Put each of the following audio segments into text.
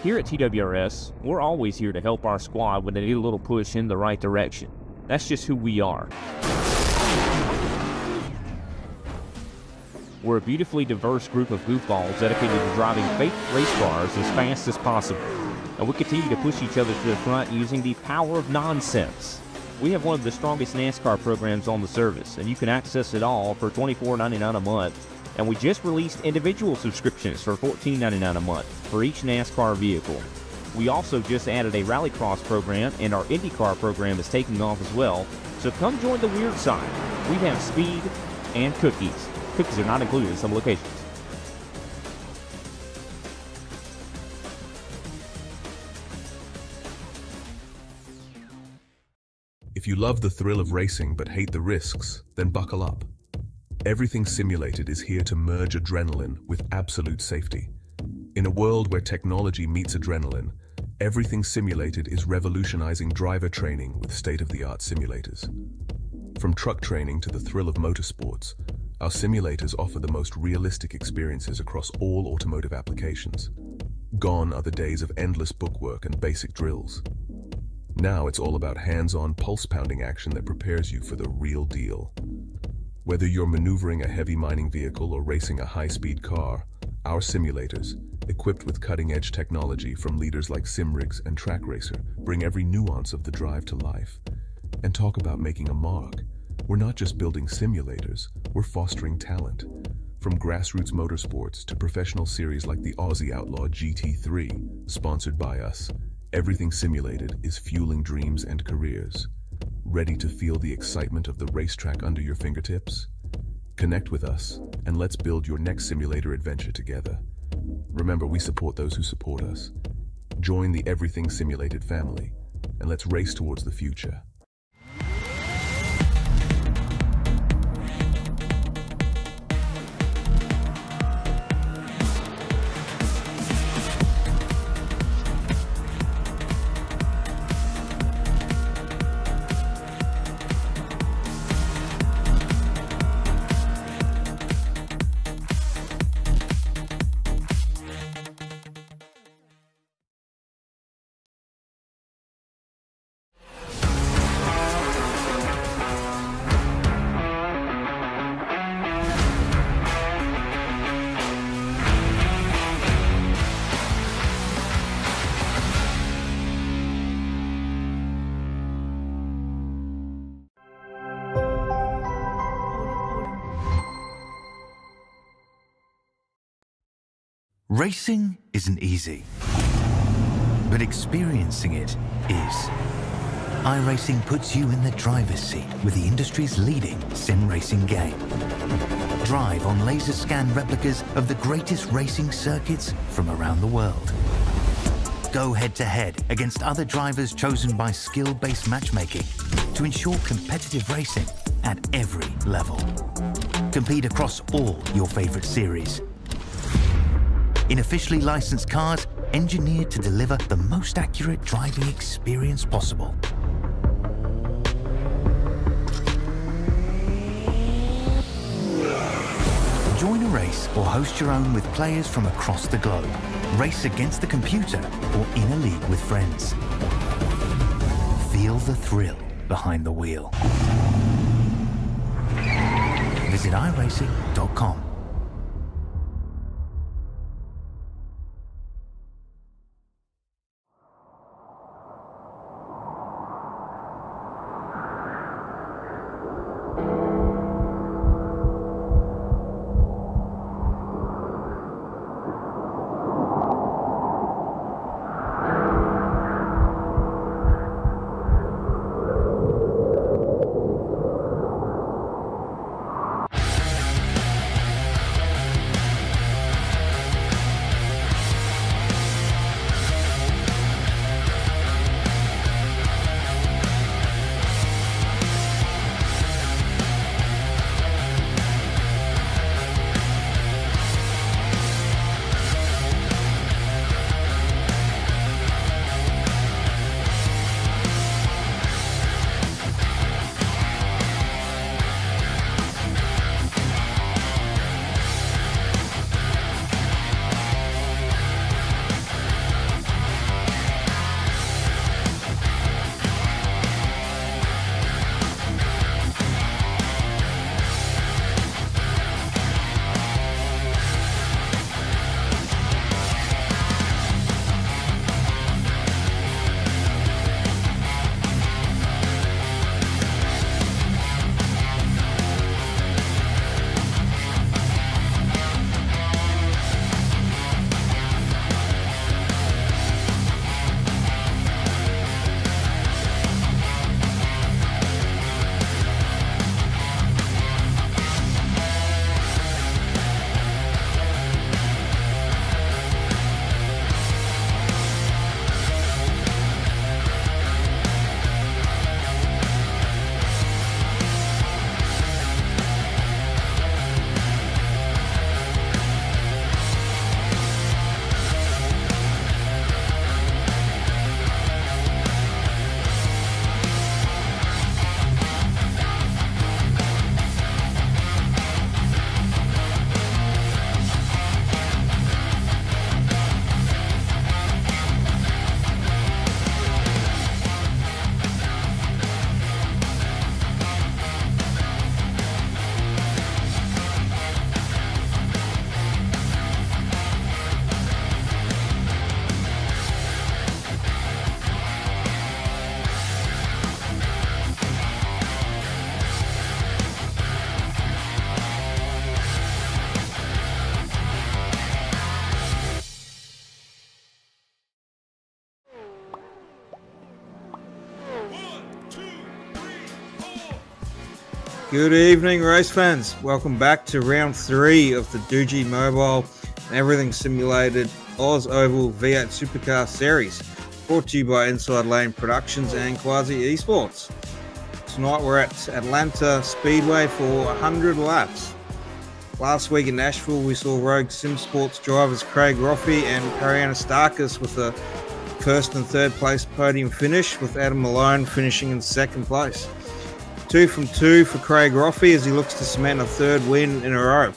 Here at TWRS, we're always here to help our squad when they need a little push in the right direction. That's just who we are. We're a beautifully diverse group of goofballs dedicated to driving fake race cars as fast as possible. And we continue to push each other to the front using the power of nonsense. We have one of the strongest NASCAR programs on the service, and you can access it all for $24.99 a month. And we just released individual subscriptions for $14.99 a month for each NASCAR vehicle. We also just added a rallycross program, and our IndyCar program is taking off as well. So come join the weird side. We have speed and cookies. Cookies are not included in some locations. If you love the thrill of racing but hate the risks, then buckle up. Everything Simulated is here to merge adrenaline with absolute safety. In a world where technology meets adrenaline, Everything Simulated is revolutionizing driver training with state-of-the-art simulators. From truck training to the thrill of motorsports, our simulators offer the most realistic experiences across all automotive applications. Gone are the days of endless bookwork and basic drills. Now it's all about hands-on, pulse-pounding action that prepares you for the real deal. Whether you're maneuvering a heavy mining vehicle or racing a high-speed car, our simulators, equipped with cutting-edge technology from leaders like Simrigs and Track Racer, bring every nuance of the drive to life. And talk about making a mark. We're not just building simulators, we're fostering talent. From grassroots motorsports to professional series like the Aussie Outlaw GT3, sponsored by us, Everything Simulated is fueling dreams and careers. Ready to feel the excitement of the racetrack under your fingertips? Connect with us, and let's build your next simulator adventure together. Remember, we support those who support us. Join the Everything Simulated family, and let's race towards the future. Racing isn't easy, but experiencing it is. iRacing puts you in the driver's seat with the industry's leading sim racing game. Drive on laser scan replicas of the greatest racing circuits from around the world. Go head-to-head against other drivers chosen by skill-based matchmaking to ensure competitive racing at every level. Compete across all your favorite series in officially licensed cars engineered to deliver the most accurate driving experience possible. Join a race or host your own with players from across the globe. Race against the computer or in a league with friends. Feel the thrill behind the wheel. Visit iRacing.com. Good evening, race fans. Welcome back to round 3 of the Doogie Mobile and Everything Simulated OzOval V8 Supercar Series, brought to you by Inside Lane Productions and Quasi Esports. Tonight we're at Atlanta Speedway for 100 laps. Last week in Nashville we saw Rogue Sim Sports drivers Craig Roffey and Arianistakis with a first and third place podium finish, with Adam Malone finishing in second place. 2 from 2 for Craig Roffey as he looks to cement a third win in a row.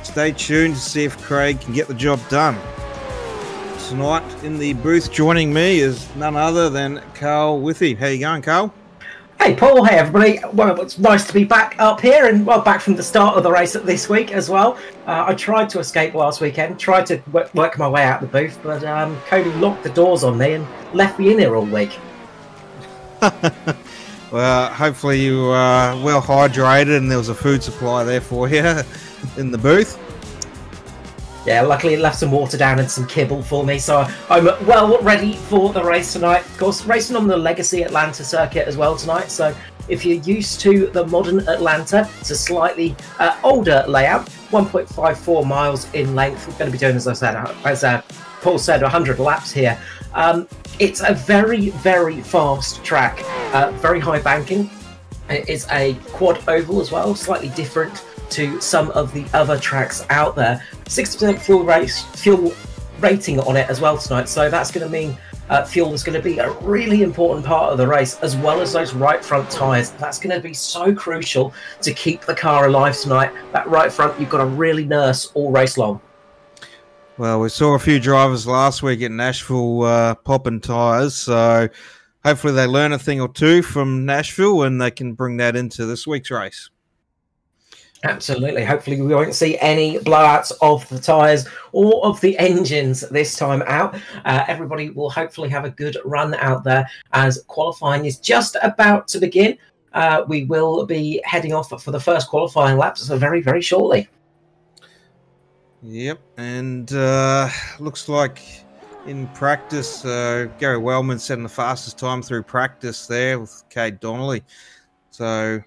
Stay tuned to see if Craig can get the job done. Tonight in the booth joining me is none other than Carl Withy. How you going, Carl? Hey Paul, hey everybody. Well, it's nice to be back up here and back from the start of the race this week as well. I tried to escape last weekend, tried to work my way out the booth, but Cody locked the doors on me and left me in here all week. Well, hopefully you were well hydrated and there was a food supply there for you in the booth. Yeah, luckily it left some water down and some kibble for me, so I'm well ready for the race tonight. Of course, racing on the Legacy Atlanta circuit as well tonight, so if you're used to the modern Atlanta, it's a slightly older layout, 1.54 miles in length. We're going to be doing, as I said, as Paul said, 100 laps here. It's a very, very fast track, very high banking. It's a quad oval as well, slightly different to some of the other tracks out there. 60% fuel rating on it as well tonight, so that's going to mean fuel is going to be a really important part of the race, as well as those right front tyres. That's going to be so crucial to keep the car alive tonight. That right front you've got to really nurse all race long. Well, we saw a few drivers last week at Nashville popping tyres, so hopefully they learn a thing or two from Nashville and they can bring that into this week's race. Absolutely. Hopefully we won't see any blowouts of the tyres or of the engines this time out. Everybody will hopefully have a good run out there as qualifying is just about to begin. We will be heading off for the first qualifying laps so very, very shortly. Yep, and looks like in practice, Gary Wellman setting the fastest time through practice there with Kate Donnelly. So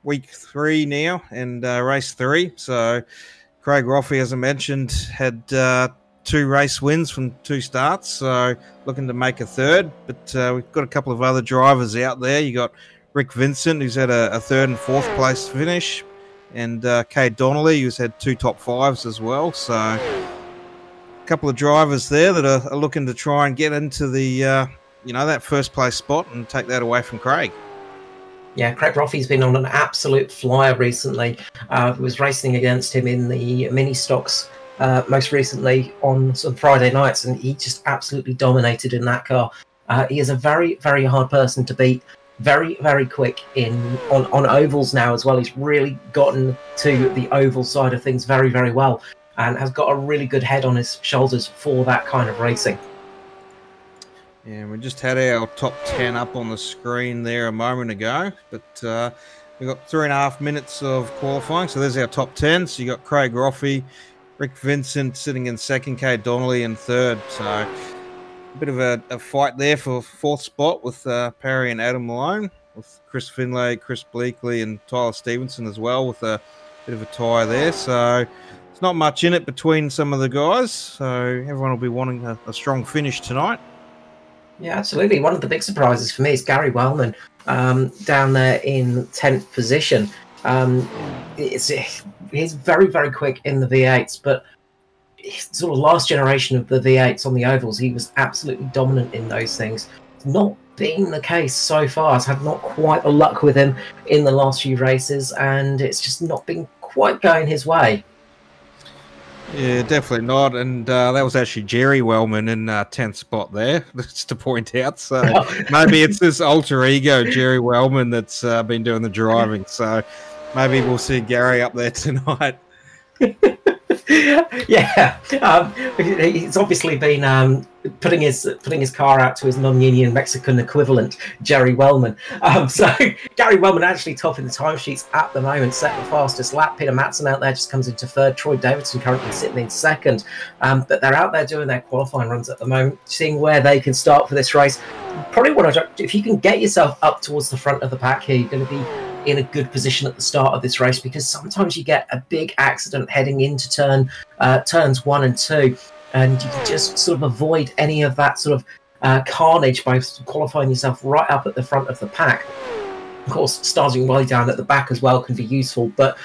week 3 now and race 3. So Craig Roffey, as I mentioned, had 2 race wins from 2 starts, so looking to make a third. But we've got a couple of other drivers out there. You got Rick Vincent, who's had a 3rd and 4th place finish, and Kate Donnelly, who's had 2 top 5s as well. So a couple of drivers there that are looking to try and get into the that first place spot and take that away from Craig. Yeah, Craig Roffey's been on an absolute flyer recently. Was racing against him in the mini stocks most recently on some Friday nights, and he just absolutely dominated in that car. He is a very, very hard person to beat. Very, very quick on ovals now as well. He's really gotten to the oval side of things very, very well, and has got a really good head on his shoulders for that kind of racing. Yeah, we just had our top 10 up on the screen there a moment ago, but we've got 3.5 minutes of qualifying, so there's our top 10. So you got Craig Roffey, Rick Vincent sitting in 2nd, Kate Donnelly in 3rd. So a bit of a fight there for 4th spot with Parry and Adam Malone, with Chris Finlay, Chris Bleakley and Tyler Stevenson as well, with a bit of a tie there. So it's not much in it between some of the guys, so everyone will be wanting a strong finish tonight. Yeah, absolutely. One of the big surprises for me is Gary Wellman down there in 10th position. He's very, very quick in the V8s, but sort of last generation of the V8s on the ovals, he was absolutely dominant in those things. It's not been the case so far. I've had not quite the luck with him in the last few races, and it's just not been quite going his way. Yeah, definitely not. And that was actually Jerry Wellman in 10th spot there, just to point out. So maybe it's this alter ego, Jerry Wellman, that's been doing the driving. So maybe we'll see Gary up there tonight. Yeah, he's obviously been putting his car out to his non-union Mexican equivalent, Jerry Wellman. So Gary Wellman actually topping the timesheets at the moment, set the fastest lap. Peter Matson out there just comes into 3rd. Troy Davidson currently sitting in 2nd. But they're out there doing their qualifying runs at the moment, seeing where they can start for this race. Probably want to, if you can get yourself up towards the front of the pack here, you're going to be in a good position at the start of this race, because sometimes you get a big accident heading into turns 1 and 2, and you can just sort of avoid any of that sort of carnage by qualifying yourself right up at the front of the pack. Of course, starting way down at the back as well can be useful, but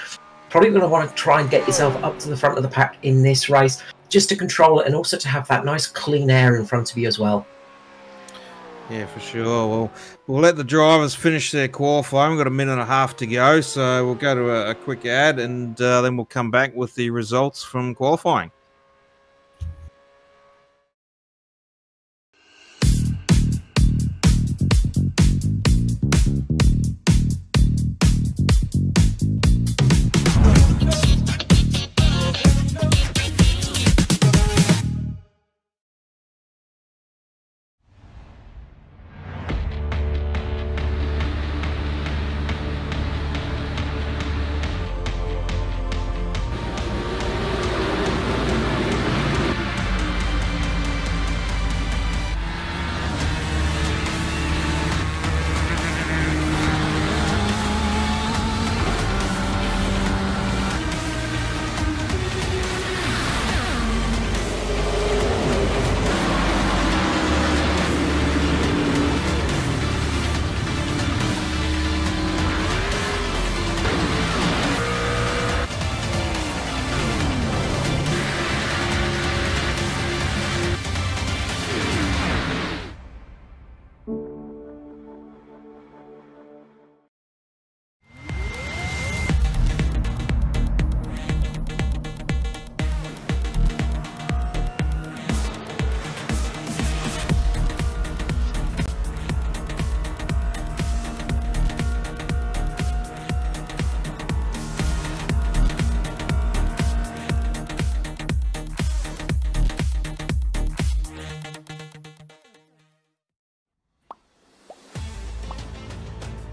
probably going to want to try and get yourself up to the front of the pack in this race, just to control it and also to have that nice clean air in front of you as well. Yeah, for sure. Well, we'll let the drivers finish their qualifying. We've got a minute and a half to go, so we'll go to a quick ad, and then we'll come back with the results from qualifying.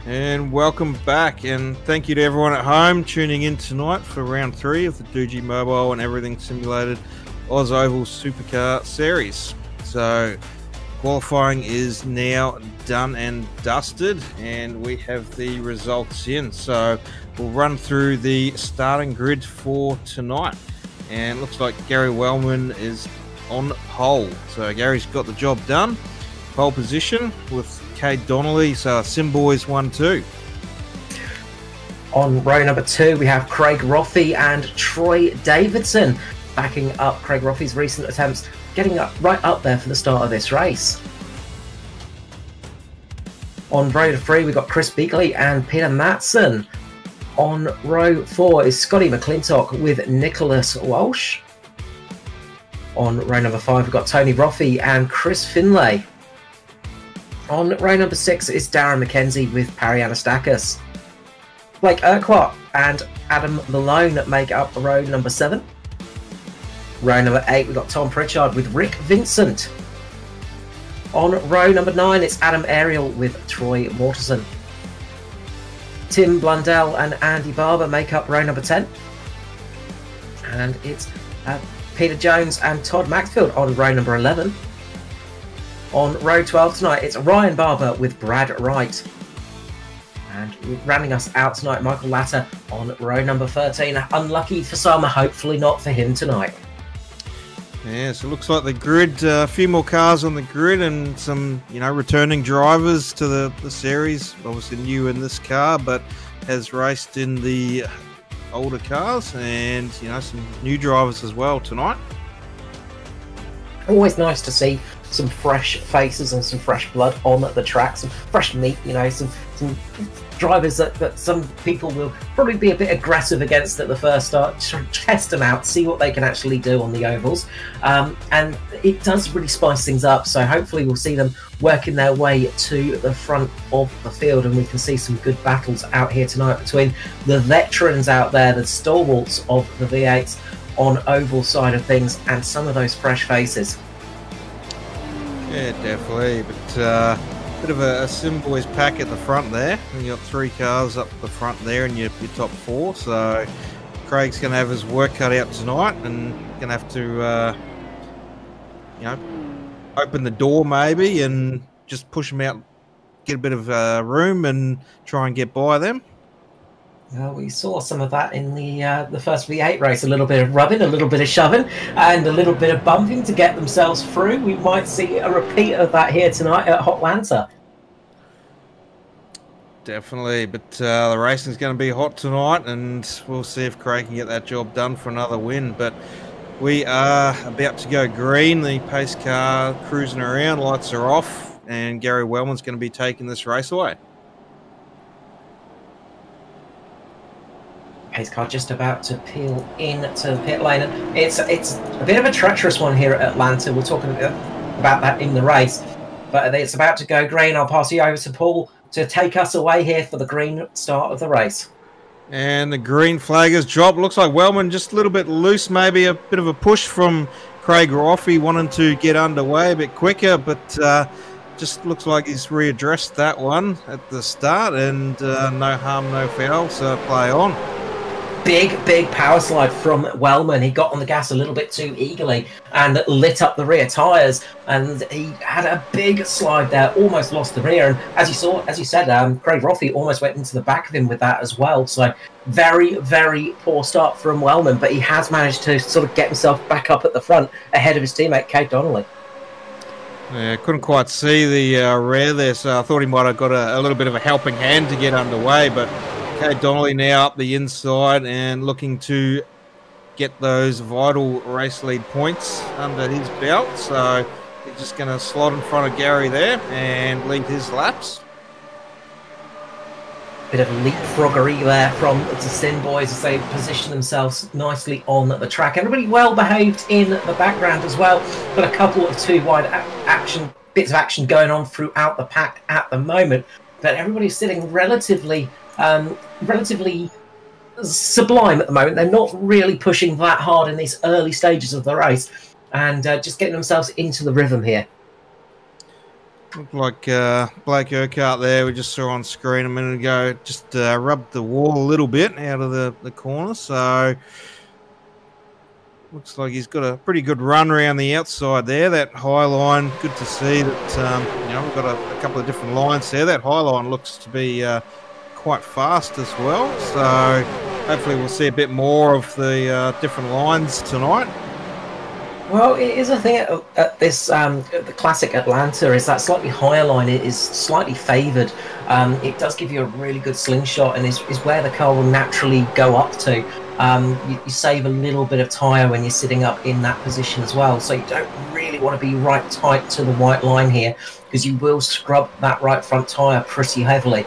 And welcome back, and thank you to everyone at home tuning in tonight for round 3 of the Doogie Mobile and Everything Simulated OzOval Supercar Series. So qualifying is now done and dusted, and we have the results in. So we'll run through the starting grid for tonight, and it looks like Gary Wellman is on pole. So Gary's got the job done. Pole position with Cade Donnelly, so Simboys 1-2. On row number 2, we have Craig Rothie and Troy Davidson backing up Craig Rothie's recent attempts, getting up right up there for the start of this race. On row 3, we've got Chris Beagley and Peter Matson. On row 4 is Scotty McClintock with Nicholas Walsh. On row number 5, we've got Tony Rothie and Chris Finlay. On row number 6 is Darren McKenzie with Parry Anastakis. Blake Urquhart and Adam Malone make up row number 7. Row number 8, we've got Tom Pritchard with Rick Vincent. On row number 9, it's Adam Ariel with Troy Mortensen. Tim Blundell and Andy Barber make up row number 10. And it's Peter Jones and Todd Maxfield on row number 11. On row 12 tonight, it's Ryan Barber with Brad Wright. And rounding us out tonight, Michael Latter on row number 13. Unlucky for some, hopefully not for him tonight. Yeah, so it looks like the grid, a few more cars on the grid, and some, returning drivers to the series. Obviously new in this car, but has raced in the older cars, and, some new drivers as well tonight. Always nice to see some fresh faces and some fresh blood on the track, some fresh meat, some drivers that some people will probably be a bit aggressive against at the first start, to test them out, see what they can actually do on the ovals, and it does really spice things up. So hopefully we'll see them working their way to the front of the field, and we can see some good battles out here tonight between the veterans out there, the stalwarts of the V8s on oval side of things, and some of those fresh faces. Yeah, definitely. But bit of a Simboys pack at the front there. And you got 3 cars up the front there in your top 4. So Craig's going to have his work cut out tonight, and going to have to, open the door maybe and just push them out, get a bit of room, and try and get by them. We saw some of that in the first V8 race. A little bit of rubbing, a little bit of shoving, and a little bit of bumping to get themselves through. We might see a repeat of that here tonight at Hotlanta. Definitely, but the racing's going to be hot tonight, and we'll see if Craig can get that job done for another win. But we are about to go green. The pace car cruising around, lights are off, and Gary Wellman's going to be taking this race away. Pace car just about to peel into the pit lane. It's a bit of a treacherous one here at Atlanta. We're talking about that in the race, but it's about to go green. I'll pass you over to Paul to take us away here for the green start of the race. And the green flag has dropped. Looks like Wellman just a little bit loose, maybe a bit of a push from Craig Roffey, wanting to get underway a bit quicker, but just looks like he's readdressed that one at the start, and no harm, no foul, so play on. Big power slide from Wellman. He got on the gas a little bit too eagerly and lit up the rear tyres, and he had a big slide there, almost lost the rear. And as you said, Craig Roffey almost went into the back of him with that as well. So very poor start from Wellman, but he has managed to sort of get himself back up at the front ahead of his teammate Kate Donnelly. Yeah, couldn't quite see the rear there, so I thought he might have got a little bit of a helping hand to get underway, but Kate Donnelly now up the inside and looking to get those vital race lead points under his belt. So he's just going to slot in front of Gary there and lead his laps. Bit of leapfroggery there from the Sin boys as they position themselves nicely on the track. Everybody well behaved in the background as well. Got a couple of two wide bits of action going on throughout the pack at the moment, but everybody's sitting relatively sublime at the moment. They're not really pushing that hard in these early stages of the race, and just getting themselves into the rhythm here. Looked like Blake Urquhart there, we just saw on screen a minute ago, just rubbed the wall a little bit out of the corner, so looks like he's got a pretty good run around the outside there. That high line, good to see that we've got a couple of different lines there. That high line looks to be quite fast as well, so hopefully we'll see a bit more of the different lines tonight. Well, it is a thing at this the classic Atlanta is that slightly higher line is slightly favoured. It does give you a really good slingshot, and is where the car will naturally go up to. You save a little bit of tyre when you're sitting up in that position as well, so you don't really want to be right tight to the white line here, because you will scrub that right front tyre pretty heavily.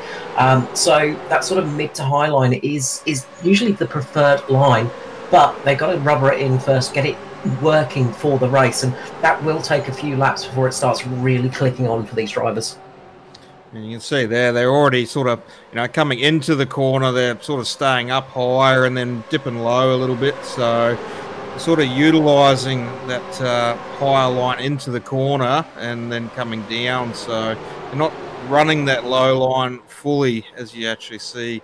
So that sort of mid to high line is usually the preferred line, but they've got to rubber it in first, get it working for the race, and that will take a few laps before it starts really clicking on for these drivers. And you can see there, they're already sort of, coming into the corner, they're sort of staying up higher and then dipping low a little bit, so sort of utilising that higher line into the corner and then coming down, so they're not running that low line fully, as you actually see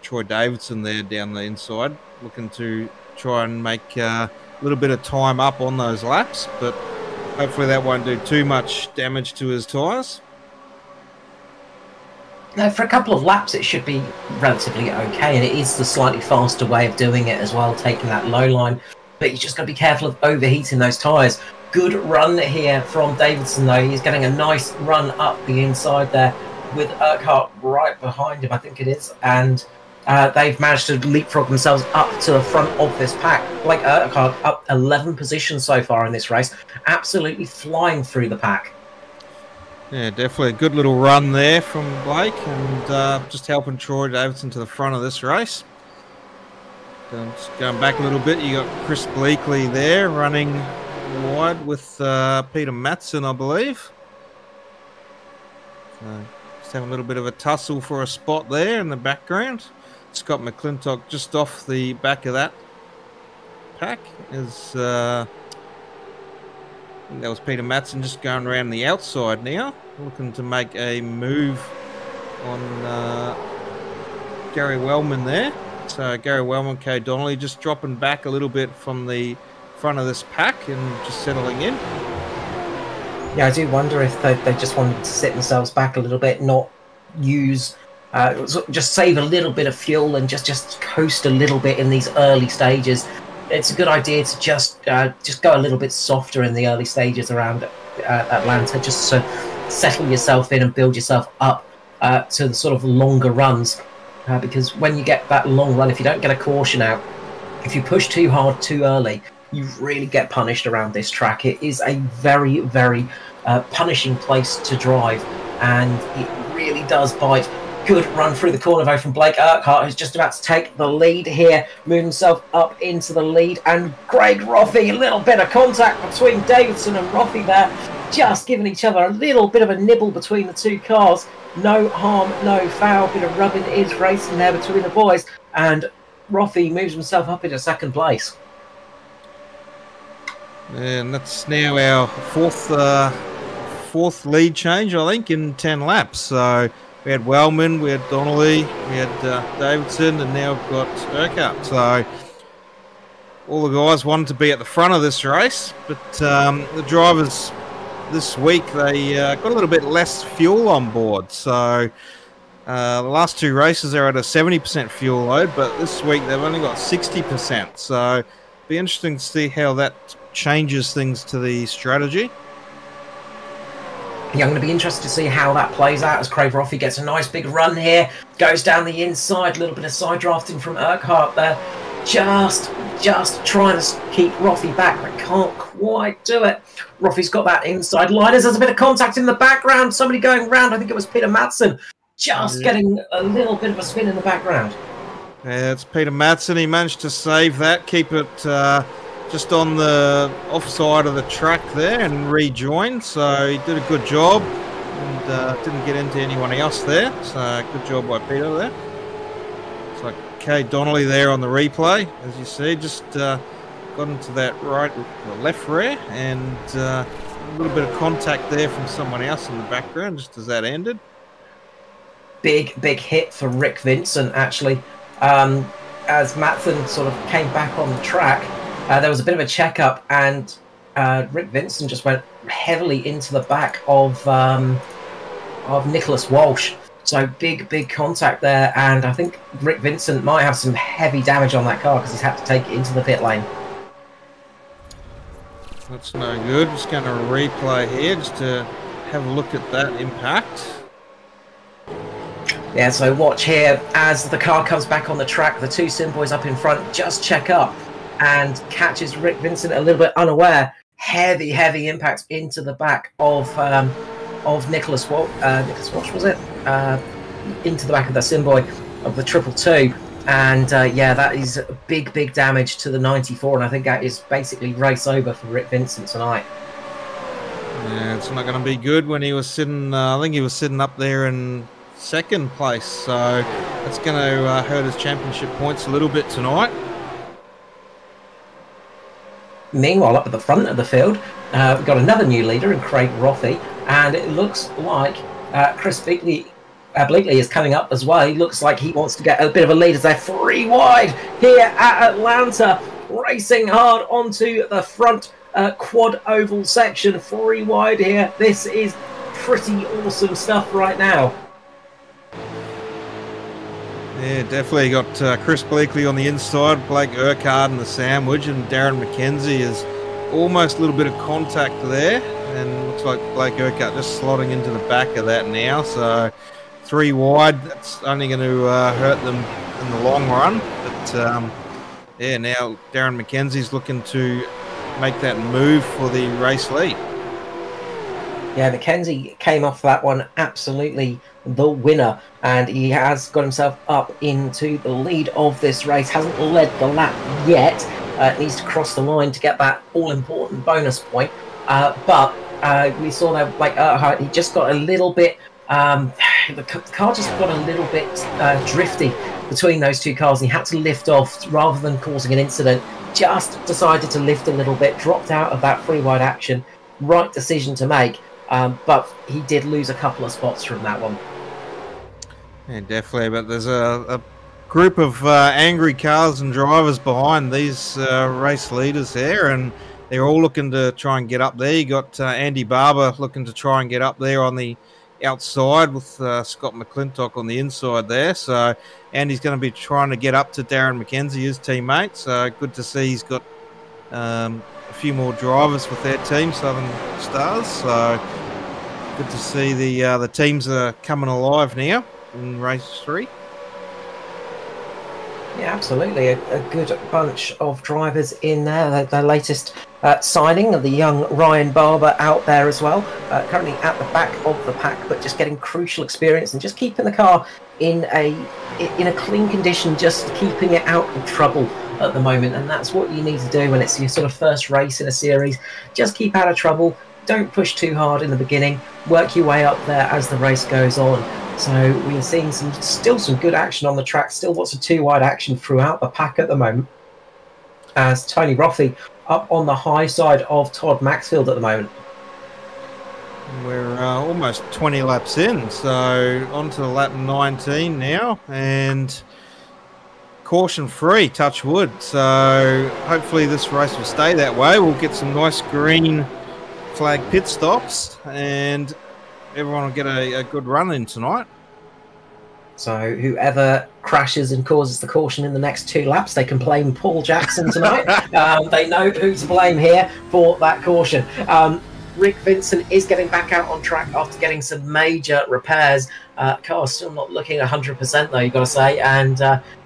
Troy Davidson there down the inside, looking to try and make a little bit of time up on those laps, but hopefully that won't do too much damage to his tyres. Now, for a couple of laps, it should be relatively okay, and it is the slightly faster way of doing it as well, taking that low line. But you just got to be careful of overheating those tyres. Good run here from Davidson, though. He's getting a nice run up the inside there with Urquhart right behind him, I think it is. And they've managed to leapfrog themselves up to the front of this pack. Blake Urquhart up 11 positions so far in this race, absolutely flying through the pack. Yeah, definitely a good little run there from Blake, and just helping Troy Davidson to the front of this race. Just going back a little bit, you got Chris Bleakley there running wide with Peter Matson, I believe. So just having a little bit of a tussle for a spot there in the background. Scott McClintock just off the back of that pack is I think that was Peter Matson just going around the outside now, looking to make a move on Gary Wellman there. So Gary Wellman, Kay Donnelly just dropping back a little bit from the front of this pack and just settling in. Yeah, I do wonder if they just wanted to sit themselves back a little bit, not use just save a little bit of fuel and just coast a little bit in these early stages. It's a good idea to just go a little bit softer in the early stages around Atlanta, just to settle yourself in and build yourself up to the sort of longer runs. Because when you get that long run, if you don't get a caution out, if you push too hard too early, you really get punished around this track. It is a very, very punishing place to drive, and it really does bite. Good run through the corner though from Blake Urquhart, who's just about to take the lead here, move himself up into the lead, and Craig Roffey, a little bit of contact between Davidson and Roffey there, just giving each other a little bit of a nibble between the two cars. No harm, no foul, bit of rubbing is racing there between the boys, and Roffey moves himself up into second place. And that's now our fourth lead change, I think, in 10 laps. So we had Wellman, we had Donnelly, we had Davidson, and now we've got Urquhart. So all the guys wanted to be at the front of this race, but the drivers this week, they got a little bit less fuel on board. So the last two races are at a 70% fuel load, but this week they've only got 60%. So it'll be interesting to see how that changes things to the strategy. Yeah, I'm going to be interested to see how that plays out as Craig Roffey gets a nice big run here, goes down the inside, a little bit of side drafting from Urquhart there, just trying to keep Roffey back, but can't quite do it. Roffey's got that inside line. There's a bit of contact in the background, somebody going round, I think it was Peter Madsen, just getting a little bit of a spin in the background. Yeah, it's Peter Madsen. He managed to save that, keep it just on the offside of the track there and rejoin. So he did a good job and didn't get into anyone else there. So good job by Peter there. It's like Kay Donnelly there on the replay, as you see, just got into that left rear, and a little bit of contact there from someone else in the background just as that ended. Big hit for Rick Vincent, actually. As Matson sort of came back on the track, there was a bit of a checkup, and Rick Vincent just went heavily into the back of Nicholas Walsh. So big contact there, and I think Rick Vincent might have some heavy damage on that car because he's had to take it into the pit lane. That's no good. Just going to replay here just to have a look at that impact. Yeah, so watch here as the car comes back on the track. The two Sim boys up in front just check up and catches Rick Vincent a little bit unaware. Heavy impact into the back of Nicholas Walsh. Nicholas Walsh, was it? Into the back of the Sim boy of the 222. And yeah, that is big damage to the 94, and I think that is basically race over for Rick Vincent tonight. Yeah, it's not going to be good when he was sitting, I think he was sitting up there in second place, so that's going to hurt his championship points a little bit tonight. Meanwhile, up at the front of the field, we've got another new leader in Craig Roffey, and it looks like Chris Bleakley is coming up as well. He looks like he wants to get a bit of a lead as they're 3 wide here at Atlanta, racing hard onto the front quad oval section. 3 wide here. This is pretty awesome stuff right now. Yeah, definitely got Chris Bleakley on the inside, Blake Urquhart in the sandwich, and Darren McKenzie is almost a little bit of contact there, and looks like Blake Urquhart just slotting into the back of that now. So 3 wide, that's only going to hurt them in the long run. But yeah, now Darren McKenzie's looking to make that move for the race lead. Yeah, McKenzie came off that one absolutely the winner, and he has got himself up into the lead of this race. Hasn't led the lap yet. Needs to cross the line to get that all-important bonus point. But we saw that, like, he just got a little bit... the car just got a little bit drifty between those two cars, and he had to lift off rather than causing an incident. Just decided to lift a little bit, dropped out of that 3 wide action. Right decision to make. But he did lose a couple of spots from that one. Yeah, definitely. But there's a group of angry cars and drivers behind these race leaders here, and they're all looking to try and get up there. You got Andy Barber looking to try and get up there on the outside with Scott McClintock on the inside there. So Andy's going to be trying to get up to Darren McKenzie, his teammate. So good to see he's got a few more drivers with their team, Southern Stars. So good to see the teams are coming alive now in race 3. Yeah, absolutely. A good bunch of drivers in there. The latest signing of the young Ryan Barber out there as well. Currently at the back of the pack, but just getting crucial experience and just keeping the car in a clean condition, just keeping it out of trouble at the moment. And that's what you need to do when it's your sort of first race in a series. Just keep out of trouble. Don't push too hard in the beginning. Work your way up there as the race goes on. So we are seeing still some good action on the track, still lots of 2-wide action throughout the pack at the moment. As Tony Rothey up on the high side of Todd Maxfield at the moment. We're almost 20 laps in, so on to lap 19 now, and caution free, touch wood. So hopefully this race will stay that way. We'll get some nice green flag pit stops, and everyone will get a good run in tonight. So whoever crashes and causes the caution in the next 2 laps, they can blame Paul Jackson tonight. They know who to blame here for that caution. Rick Vincent is getting back out on track after getting some major repairs. Car's still not looking 100% though, you've got to say, and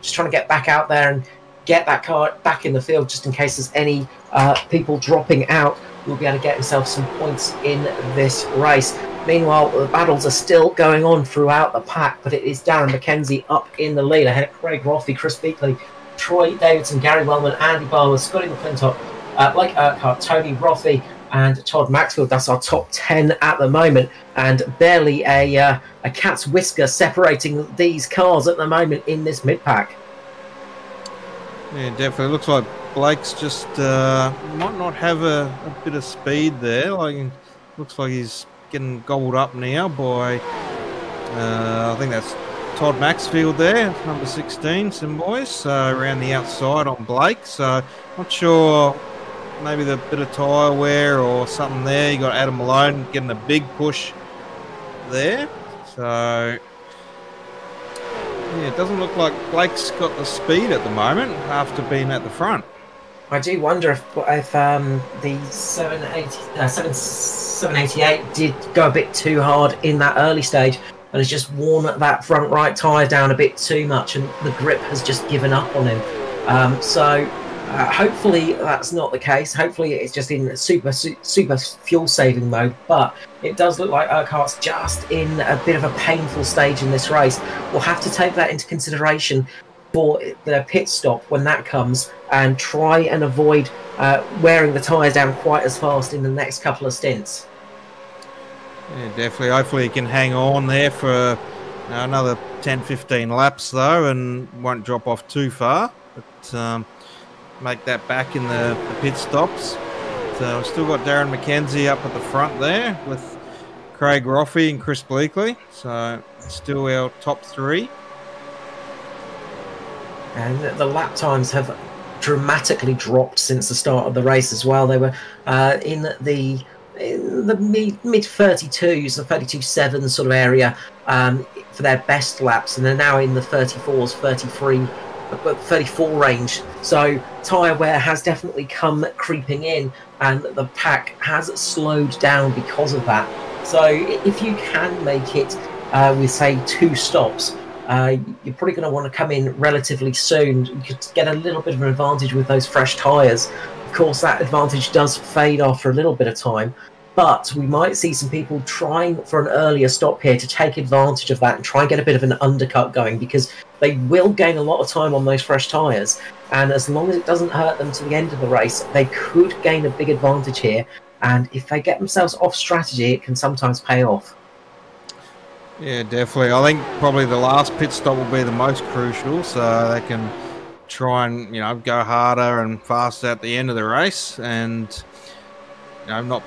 just trying to get back out there and get that car back in the field just in case there's any people dropping out. We'll be able to get himself some points in this race. Meanwhile, the battles are still going on throughout the pack, but it is Darren McKenzie up in the lead ahead of Craig Rothey, Chris Beakley, Troy Davidson, Gary Wellman, Andy Barber, Scotty McClintock, Blake Urquhart, Tony Rothey, and Todd Maxfield. That's our top 10 at the moment, and barely a cat's whisker separating these cars at the moment in this mid-pack. Yeah, definitely. Looks like Blake's just might not have a bit of speed there. Looks like he's getting gobbled up now by I think that's Todd Maxfield there, number 16, some boys. So around the outside on Blake. So not sure, maybe the bit of tyre wear or something there. You got Adam Malone getting a big push there. So yeah, it doesn't look like Blake's got the speed at the moment after being at the front. I do wonder if the 788 did go a bit too hard in that early stage and has just worn that front right tyre down a bit too much, and the grip has just given up on him. Hopefully that's not the case. Hopefully it's just in super fuel saving mode, but it does look like Urquhart's just in a bit of a painful stage in this race. We'll have to take that into consideration for the pit stop when that comes, and try and avoid wearing the tyres down quite as fast in the next couple of stints. Yeah, definitely. Hopefully he can hang on there for another 10-15 laps though, and won't drop off too far, but make that back in the pit stops. So we've still got Darren McKenzie up at the front there with Craig Rothey and Chris Bleakley. So still our top 3. And the lap times have dramatically dropped since the start of the race as well. They were in the mid 32s, the 32.7 sort of area for their best laps, and they're now in the 34s, 34 range. So tyre wear has definitely come creeping in, and the pack has slowed down because of that. So if you can make it with, say, 2 stops, you're probably going to want to come in relatively soon. You could get a little bit of an advantage with those fresh tyres. Of course, that advantage does fade after a little bit of time, but we might see some people trying for an earlier stop here to take advantage of that and try and get a bit of an undercut going, because they will gain a lot of time on those fresh tyres, and as long as it doesn't hurt them to the end of the race, they could gain a big advantage here, and if they get themselves off strategy, it can sometimes pay off. Yeah, definitely. I think probably the last pit stop will be the most crucial, so they can try and, go harder and faster at the end of the race, and not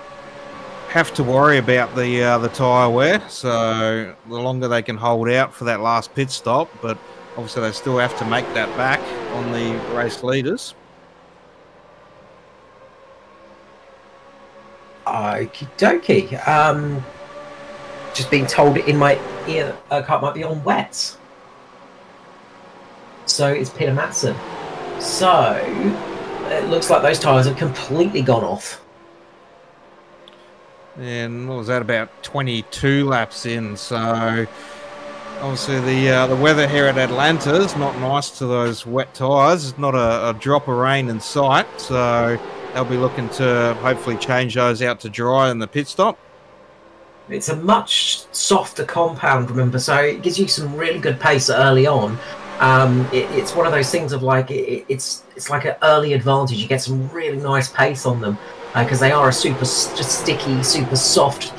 have to worry about the tyre wear. So the longer they can hold out for that last pit stop, but obviously they still have to make that back on the race leaders. Okie dokie. just being told in my ear car might be on wets. So it's Peter Madsen. So it looks like those tyres have completely gone off. And what was that, about 22 laps in? So obviously the weather here at Atlanta is not nice to those wet tyres. There's not a drop of rain in sight, so they'll be looking to hopefully change those out to dry in the pit stop. It's a much softer compound, remember, so it gives you some really good pace early on. It's one of those things of like it's like an early advantage. You get some really nice pace on them because they are a super sticky, super soft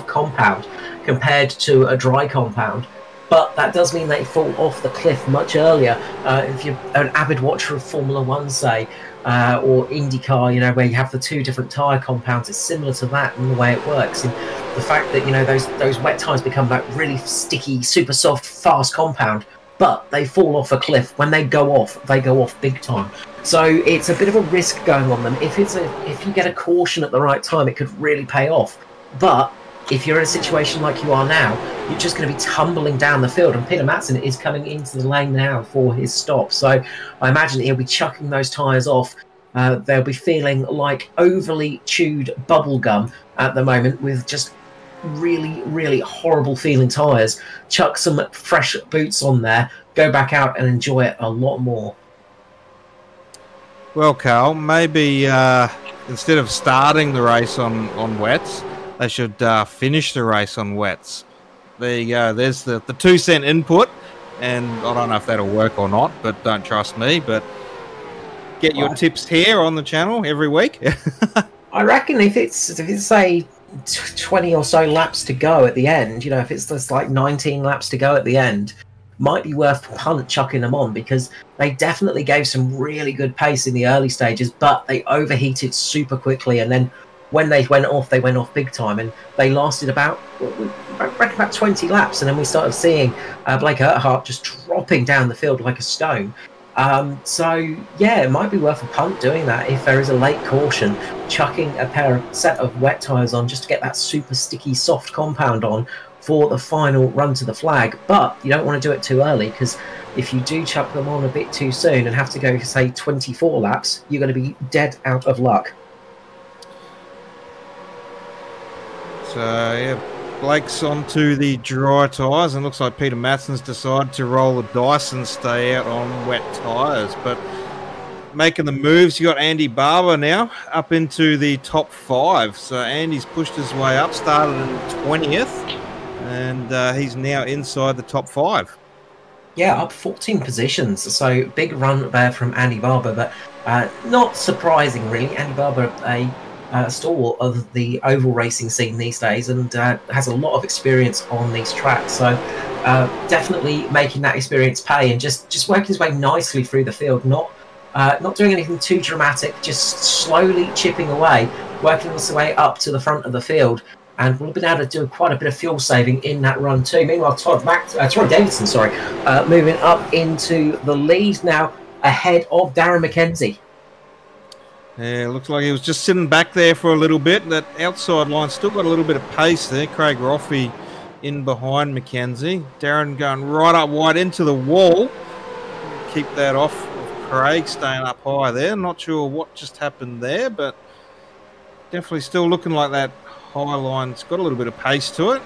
compound compared to a dry compound. But that does mean they fall off the cliff much earlier. If you're an avid watcher of Formula One, say, or IndyCar, you know, where you have the two different tyre compounds, it's similar to that in the way it works. And the fact that, you know, those wet tyres become that really sticky, super soft, fast compound, but they fall off a cliff. When they go off big time. So it's a bit of a risk going on them. If you get a caution at the right time, it could really pay off. But if you're in a situation like you are now, you're just going to be tumbling down the field, and Peter Madsen is coming into the lane now for his stop. So I imagine he'll be chucking those tyres off. They'll be feeling like overly chewed bubble gum at the moment with just really, really horrible feeling tyres. Chuck some fresh boots on there, go back out and enjoy it a lot more. Well, Carl, maybe instead of starting the race on wets, they should finish the race on wets. There you go. There's the 2 cent input, and I don't know if that'll work or not, but don't trust me. But get your tips here on the channel every week. I reckon if it's say 20 or so laps to go at the end, you know, if it's just like 19 laps to go at the end, might be worth punt chucking them on, because they definitely gave some really good pace in the early stages, but they overheated super quickly, and then when they went off big time, and they lasted about 20 laps, and then we started seeing Blake Earhart just dropping down the field like a stone. So yeah, it might be worth a punt doing that if there is a late caution, chucking a set of wet tyres on just to get that super sticky soft compound on for the final run to the flag. But you don't want to do it too early, because if you do chuck them on a bit too soon and have to go, say, 24 laps, you're going to be dead out of luck. So yeah, Blake's onto the dry tyres, and looks like Peter Madsen's decided to roll the dice and stay out on wet tyres. But making the moves, you got Andy Barber now up into the top 5. So Andy's pushed his way up, started in 20th, and he's now inside the top 5. Yeah, up 14 positions. So big run there from Andy Barber, but not surprising really. Andy Barber, a stalwart of the oval racing scene these days, and has a lot of experience on these tracks. So definitely making that experience pay, and just working his way nicely through the field. Not doing anything too dramatic, just slowly chipping away, working his way up to the front of the field. And we've been able to do quite a bit of fuel saving in that run too. Meanwhile, Troy Davidson, moving up into the lead now, ahead of Darren McKenzie. Yeah, looks like he was just sitting back there for a little bit. That outside line still got a little bit of pace there. Craig Roffey in behind McKenzie. Darren going right up wide into the wall. Keep that off of Craig, staying up high there. Not sure what just happened there, but definitely still looking like that high line's got a little bit of pace to it.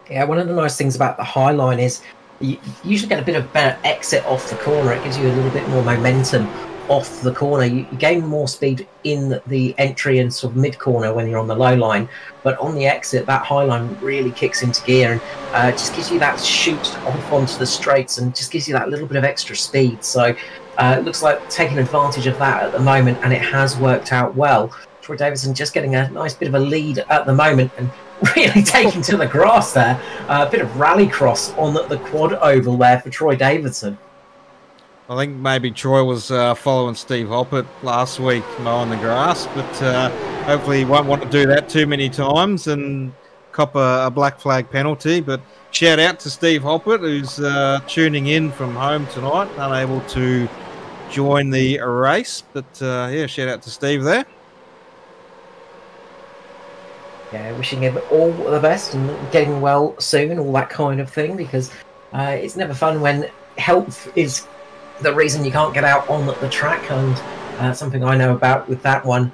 Yeah, one of the nice things about the high line is you usually get a bit of better exit off the corner. It gives you a little bit more momentum off the corner. You gain more speed in the entry and sort of mid corner when you're on the low line, but on the exit, that high line really kicks into gear and just gives you that shoot off onto the straights and just gives you that little bit of extra speed. So it looks like taking advantage of that at the moment, and it has worked out well. Troy Davidson just getting a nice bit of a lead at the moment and really taking to the grass there. A bit of rallycross on the quad oval there for Troy Davidson. I think maybe Troy was following Steve Hoppert last week mowing the grass, but hopefully he won't want to do that too many times and cop a black flag penalty. But shout out to Steve Hoppert, who's tuning in from home tonight, unable to join the race. But yeah, shout out to Steve there. Yeah, wishing him all the best and getting well soon, all that kind of thing, because it's never fun when health is the reason you can't get out on the track, and something I know about with that one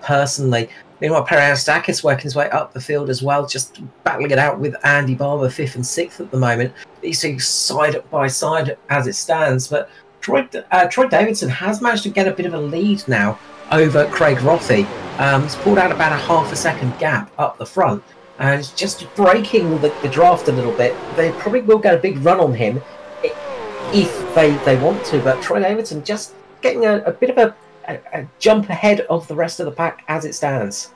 personally. Meanwhile, Perianostakis working his way up the field as well, just battling it out with Andy Barber, 5th and 6th at the moment. These two side by side as it stands, but Troy Davidson has managed to get a bit of a lead now over Craig Rothie. He's pulled out about a half a second gap up the front, and it's just breaking the draft a little bit. They probably will get a big run on him if they want to, but Troy Davidson just getting a bit of a jump ahead of the rest of the pack as it stands.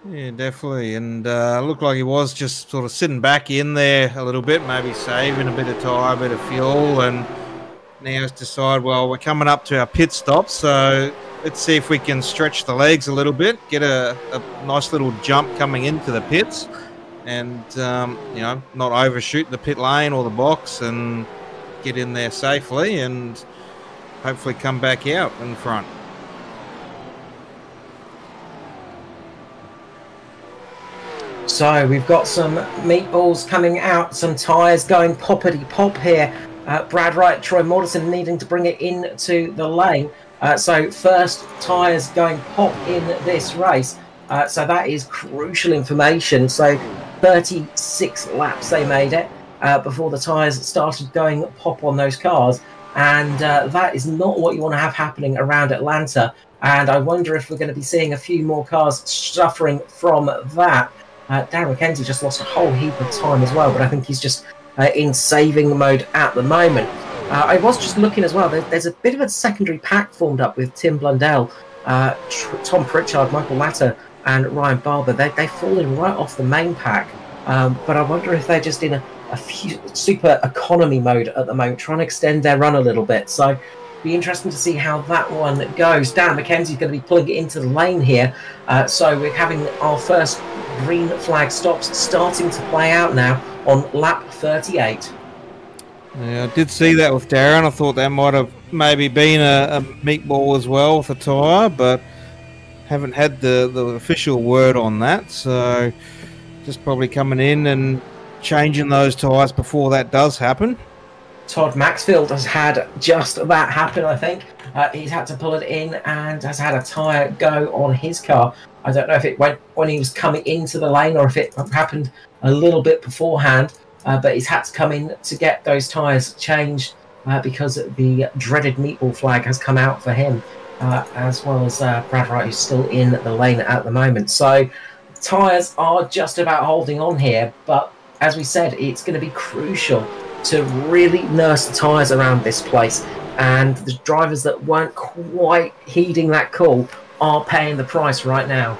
Yeah, definitely. And looked like he was just sort of sitting back in there a little bit, maybe saving a bit of tyre, a bit of fuel, and now it's decide, well, we're coming up to our pit stop, so let's see if we can stretch the legs a little bit, get a nice little jump coming into the pits, and, you know, not overshoot the pit lane or the box, and get in there safely and hopefully come back out in front. So we've got some meatballs coming out, some tyres going poppity pop here. Brad Wright, Troy Morrison needing to bring it into the lane. So first tyres going pop in this race. So that is crucial information. So 36 laps they made it before the tyres started going pop on those cars. And that is not what you want to have happening around Atlanta. And I wonder if we're going to be seeing a few more cars suffering from that. Darren McKenzie just lost a whole heap of time as well, but I think he's just in saving mode at the moment. I was just looking as well. There's a bit of a secondary pack formed up with Tim Blundell, Tom Pritchard, Michael Latter, and Ryan Barber. They've fallen right off the main pack, but I wonder if they're just in a few super economy mode at the moment, trying to extend their run a little bit. So be interesting to see how that one goes. Darren McKenzie's going to be pulling it into the lane here. So we're having our first green flag stops starting to play out now on lap 38. Yeah, I did see that with Darren. I thought that might have maybe been a meatball as well with the tyre, but haven't had the official word on that. So just probably coming in and changing those tyres before that does happen. Todd Maxfield has had just that happen, I think. He's had to pull it in and has had a tyre go on his car. I don't know if it went when he was coming into the lane or if it happened a little bit beforehand, but he's had to come in to get those tyres changed because the dreaded meatball flag has come out for him, as well as Brad Wright, who's still in the lane at the moment. So tyres are just about holding on here, but as we said, it's going to be crucial to really nurse the tyres around this place, and the drivers that weren't quite heeding that call are paying the price right now.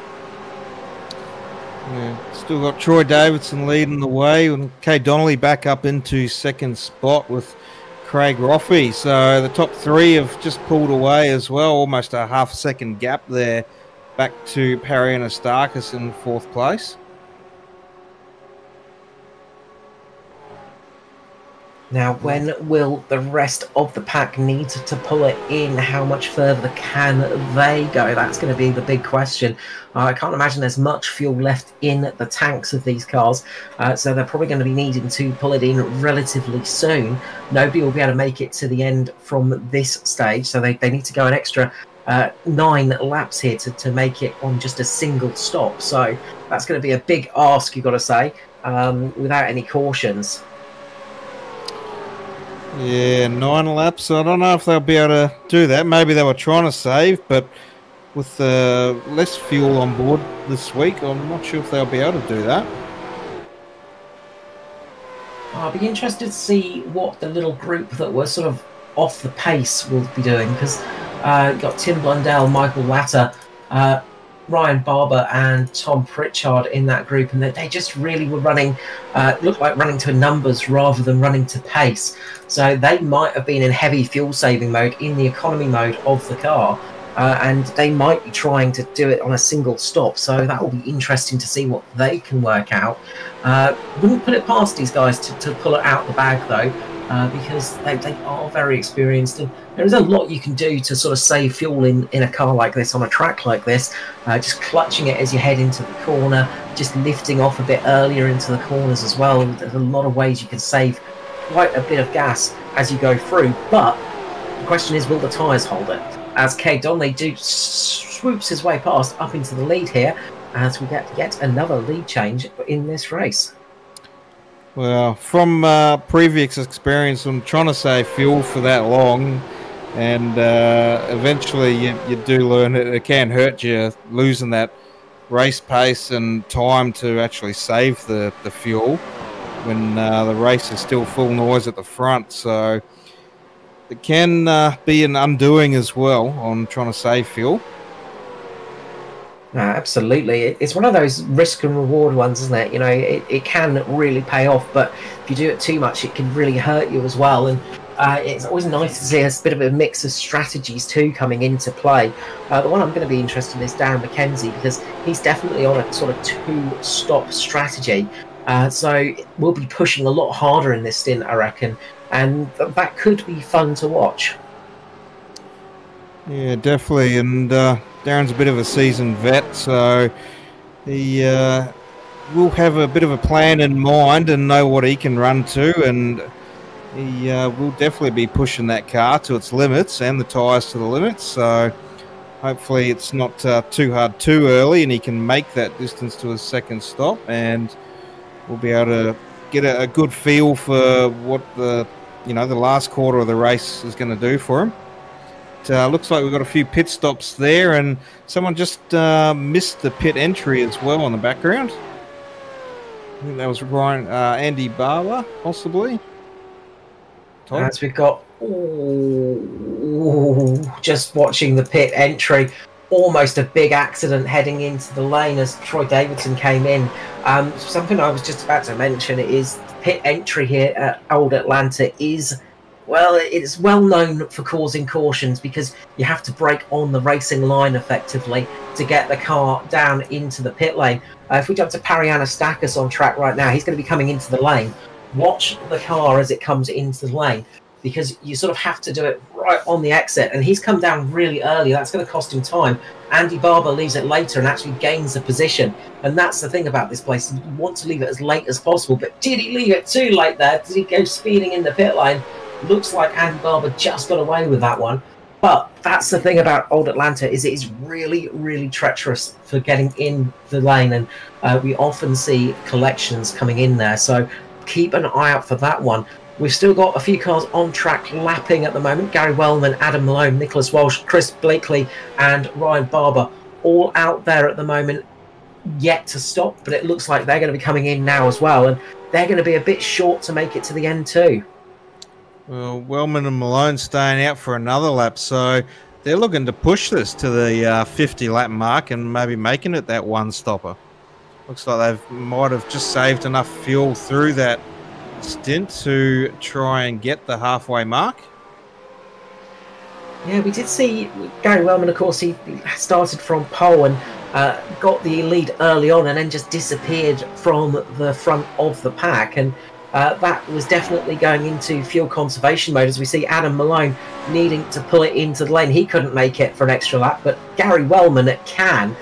Yeah, still got Troy Davidson leading the way, and Kay Donnelly back up into second spot with Craig Rothie. So the top three have just pulled away as well, almost a half second gap there, back to Perianostakis in fourth place. Now, when will the rest of the pack need to pull it in? How much further can they go? That's going to be the big question. I can't imagine there's much fuel left in the tanks of these cars, so they're probably going to be needing to pull it in relatively soon. Nobody will be able to make it to the end from this stage, so they need to go an extra 9 laps here to make it on just a single stop. So that's going to be a big ask, you've got to say, without any cautions. Yeah, 9 laps. I don't know if they'll be able to do that. Maybe they were trying to save, but with less fuel on board this week, I'm not sure if they'll be able to do that. I'll be interested to see what the little group that were sort of off the pace will be doing, because you've got Tim Blundell, Michael Latter, Ryan Barber and Tom Pritchard in that group, and they just really were running, looked like running to numbers rather than running to pace. So they might have been in heavy fuel saving mode in the economy mode of the car, and they might be trying to do it on a single stop. So that will be interesting to see what they can work out. Wouldn't put it past these guys to pull it out the bag though. because they are very experienced, and there is a lot you can do to sort of save fuel in a car like this, on a track like this. Just clutching it as you head into the corner, just lifting off a bit earlier into the corners as well. There's a lot of ways you can save quite a bit of gas as you go through, but the question is, will the tyres hold it? As Keg Donnelly swoops his way past up into the lead here, as we get yet another lead change in this race. Well, from previous experience, I'm trying to save fuel for that long, and eventually you do learn it can hurt you, losing that race pace and time to actually save the fuel when the race is still full noise at the front. So it can be an undoing as well on trying to save fuel. Absolutely. It's one of those risk and reward ones, isn't it? You know, it can really pay off, but if you do it too much, it can really hurt you as well. And it's always nice to see a bit of a mix of strategies too coming into play. The one I'm going to be interested in is Darren McKenzie, because he's definitely on a sort of two-stop strategy. So we'll be pushing a lot harder in this stint, I reckon, and that could be fun to watch. Yeah, definitely. And Darren's a bit of a seasoned vet, so he will have a bit of a plan in mind and know what he can run to, and he will definitely be pushing that car to its limits and the tyres to the limits. So hopefully it's not too hard too early, and he can make that distance to his second stop, and we'll be able to get a good feel for what the last quarter of the race is going to do for him. Looks like we've got a few pit stops there, and someone just missed the pit entry as well on the background. I think that was Ryan, Andy Barber, possibly. As we've got, just watching the pit entry, almost a big accident heading into the lane as Troy Davidson came in. Something I was just about to mention is pit entry here at Old Atlanta is, well, it's well known for causing cautions, because you have to brake on the racing line effectively to get the car down into the pit lane. If we jump to Parianastakis on track right now, he's going to be coming into the lane. Watch the car as it comes into the lane, because you sort of have to do it right on the exit, and he's come down really early. That's going to cost him time. Andy Barber leaves it later and actually gains the position, and that's the thing about this place. You want to leave it as late as possible, but did he leave it too late there? Did he go speeding in the pit lane? Looks like Andy Barber just got away with that one. But that's the thing about Old Atlanta, is it is really, really treacherous for getting in the lane, and we often see collections coming in there. So keep an eye out for that one. We've still got a few cars on track lapping at the moment. Gary Wellman, Adam Malone, Nicholas Walsh, Chris Blakely and Ryan Barber all out there at the moment, yet to stop, but it looks like they're going to be coming in now as well, and they're going to be a bit short to make it to the end too. Well, Wellman and Malone staying out for another lap, so they're looking to push this to the 50 lap mark and maybe making it that one stopper. Looks like they might have just saved enough fuel through that stint to try and get the halfway mark. Yeah, we did see Gary Wellman, of course, he started from pole and got the lead early on, and then just disappeared from the front of the pack, and that was definitely going into fuel conservation mode, as we see Adam Malone needing to pull it into the lane. He couldn't make it for an extra lap, but Gary Wellman can.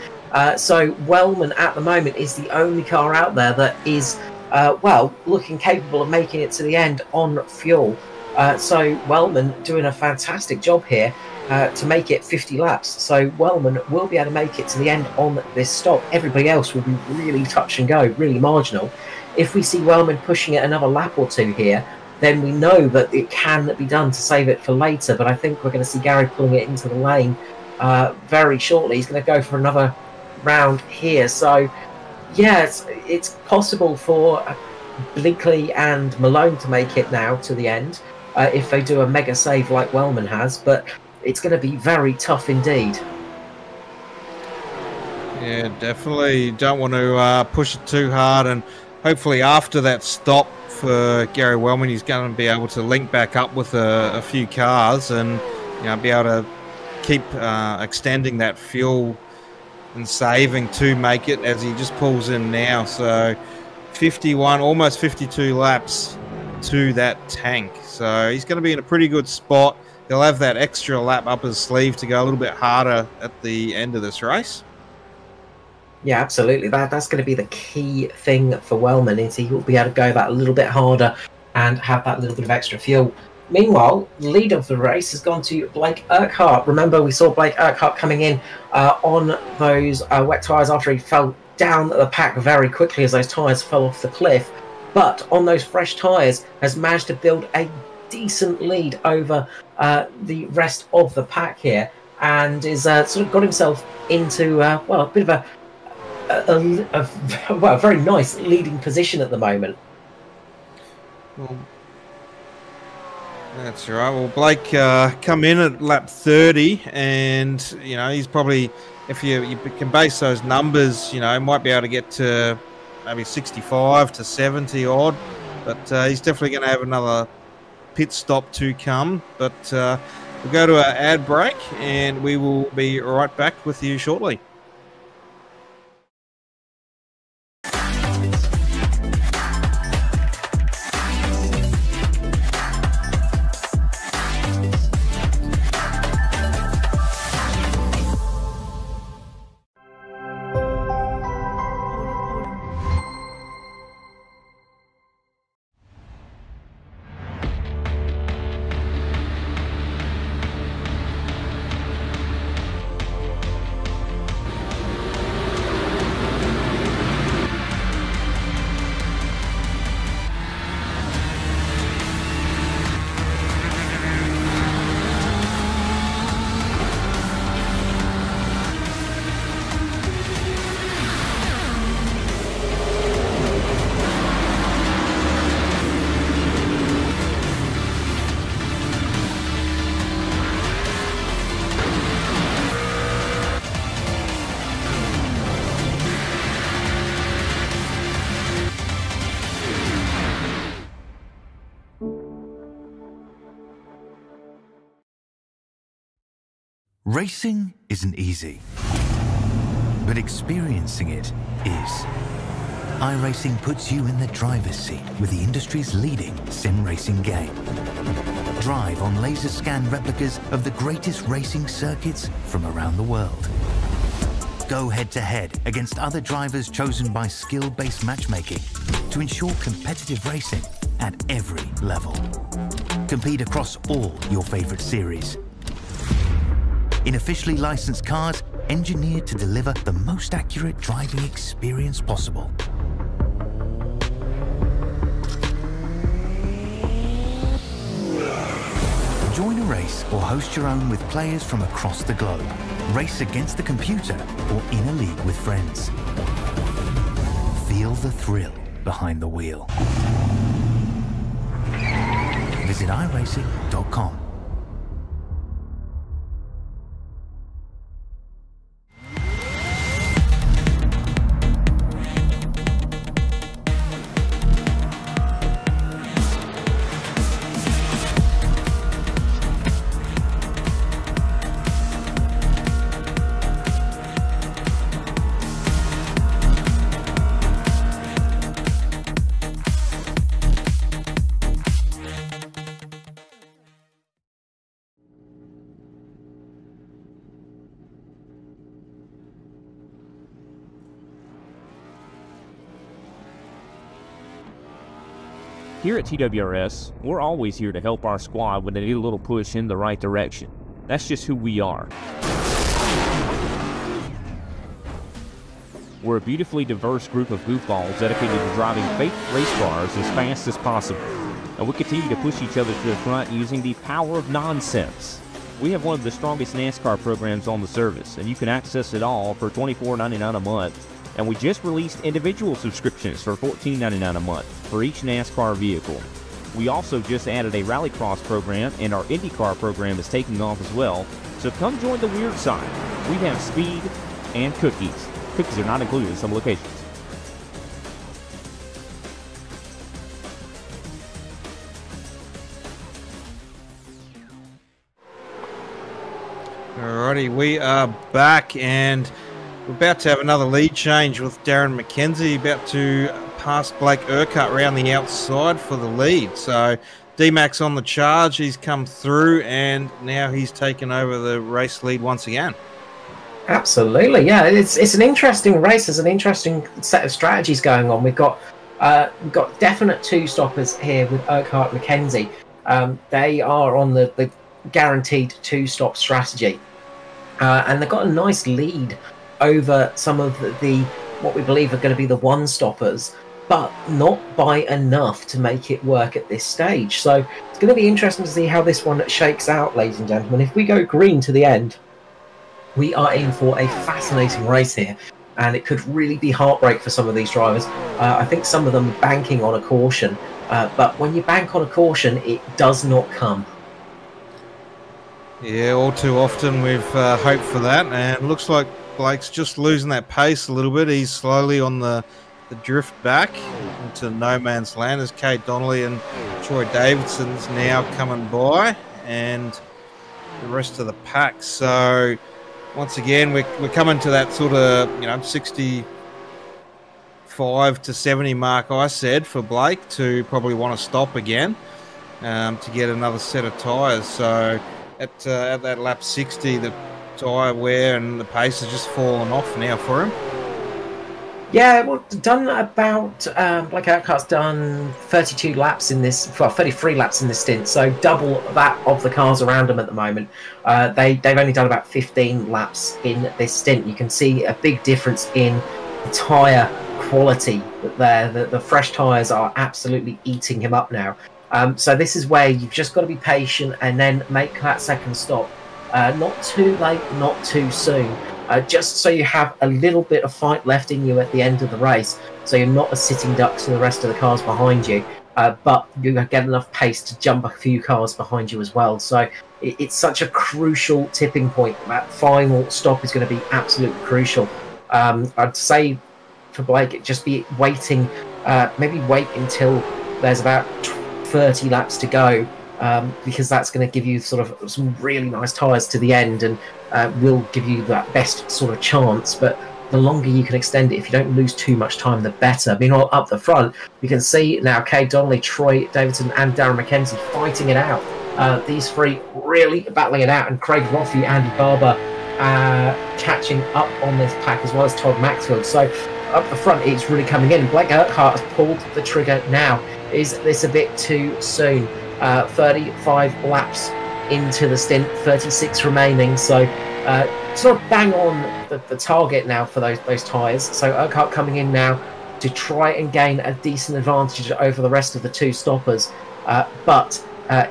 So Wellman at the moment is the only car out there that is, well, looking capable of making it to the end on fuel. So Wellman doing a fantastic job here to make it 50 laps. So Wellman will be able to make it to the end on this stop. Everybody else will be really touch and go, really marginal. If we see Wellman pushing it another lap or two here, then we know that it can be done to save it for later. But I think we're going to see Gary pulling it into the lane very shortly. He's going to go for another round here. So, yeah, it's possible for Blakely and Malone to make it now to the end if they do a mega save like Wellman has. But it's going to be very tough indeed. Yeah, definitely. You don't want to push it too hard, and hopefully after that stop for Gary Wellman, he's going to be able to link back up with a few cars and be able to keep extending that fuel and saving to make it as he just pulls in now. So 51, almost 52 laps to that tank. So he's going to be in a pretty good spot. He'll have that extra lap up his sleeve to go a little bit harder at the end of this race. Yeah, absolutely. That's going to be the key thing for Wellman, is he will be able to go that a little bit harder and have that little bit of extra fuel. Meanwhile, the lead of the race has gone to Blake Urquhart. Remember, we saw Blake Urquhart coming in on those wet tyres after he fell down the pack very quickly as those tyres fell off the cliff. But on those fresh tyres, has managed to build a decent lead over the rest of the pack here, and is sort of got himself into well, a bit of a very nice leading position at the moment. Well, that's right. Well, Blake come in at lap 30, and you know he's probably, if you can base those numbers, you know, might be able to get to maybe 65 to 70 odd, but he's definitely going to have another pit stop to come. But we'll go to our ad break, and we will be right back with you shortly. Racing isn't easy, but experiencing it is. iRacing puts you in the driver's seat with the industry's leading sim racing game. Drive on laser scan replicas of the greatest racing circuits from around the world. Go head-to-head against other drivers chosen by skill-based matchmaking to ensure competitive racing at every level. Compete across all your favorite series in officially licensed cars engineered to deliver the most accurate driving experience possible. Join a race or host your own with players from across the globe. Race against the computer or in a league with friends. Feel the thrill behind the wheel. Visit iRacing.com. Here at TWRS, we're always here to help our squad when they need a little push in the right direction. That's just who we are. We're a beautifully diverse group of goofballs dedicated to driving fake race cars as fast as possible. And we continue to push each other to the front using the power of nonsense. We have one of the strongest NASCAR programs on the service, and you can access it all for $24.99 a month. And we just released individual subscriptions for $14.99 a month for each NASCAR vehicle. We also just added a Rallycross program, and our IndyCar program is taking off as well. So come join the weird side. We have speed and cookies. Cookies are not included in some locations. Alrighty, we are back, and we're about to have another lead change with Darren McKenzie about to past Blake Urquhart around the outside for the lead. So D-Max on the charge. He's come through, and now he's taken over the race lead once again. Absolutely, yeah. It's an interesting race. There's an interesting set of strategies going on. We've got definite two stoppers here with Urquhart and McKenzie. They are on the guaranteed two-stop strategy, and they've got a nice lead over some of the what we believe are going to be the one-stoppers, but not by enough to make it work at this stage. So it's going to be interesting to see how this one shakes out, ladies and gentlemen. If we go green to the end, we are in for a fascinating race here, and it could really be heartbreak for some of these drivers. I think some of them are banking on a caution, but when you bank on a caution, it does not come. Yeah, all too often we've hoped for that, and looks like Blake's just losing that pace a little bit. He's slowly on the drift back into no man's land as Kate Donnelly and Troy Davidson's now coming by, and the rest of the pack. So once again, we're coming to that sort of 65 to 70 mark, I said, for Blake to probably want to stop again to get another set of tyres. So at that lap 60, the tyre wear and the pace has just fallen off now for him. Yeah, well, done about Blake Urquhart's done 32 laps in this, well, 33 laps in this stint, so double that of the cars around him at the moment. They've only done about 15 laps in this stint. You can see a big difference in the tyre quality there. The fresh tyres are absolutely eating him up now. So this is where you've just got to be patient and then make that second stop. Not too late, not too soon. Just so you have a little bit of fight left in you at the end of the race, so you're not a sitting duck to the rest of the cars behind you, but you get enough pace to jump a few cars behind you as well. So it's such a crucial tipping point. That final stop is going to be absolutely crucial. I'd say for Blake, just be waiting, maybe wait until there's about 30 laps to go, because that's going to give you sort of some really nice tyres to the end, and will give you that best sort of chance. But the longer you can extend it, if you don't lose too much time, the better. Meanwhile, up the front, you can see now Kay Donnelly, Troy Davidson and Darren McKenzie fighting it out. These three really battling it out, and Craig Roffey, Andy Barber catching up on this pack, as well as Todd Maxfield. So up the front, it's really coming in. Blake Urquhart has pulled the trigger now. Is this a bit too soon? 35 laps into the stint, 36 remaining, so sort of bang on the target now for those tyres. So Urquhart coming in now to try and gain a decent advantage over the rest of the two stoppers, but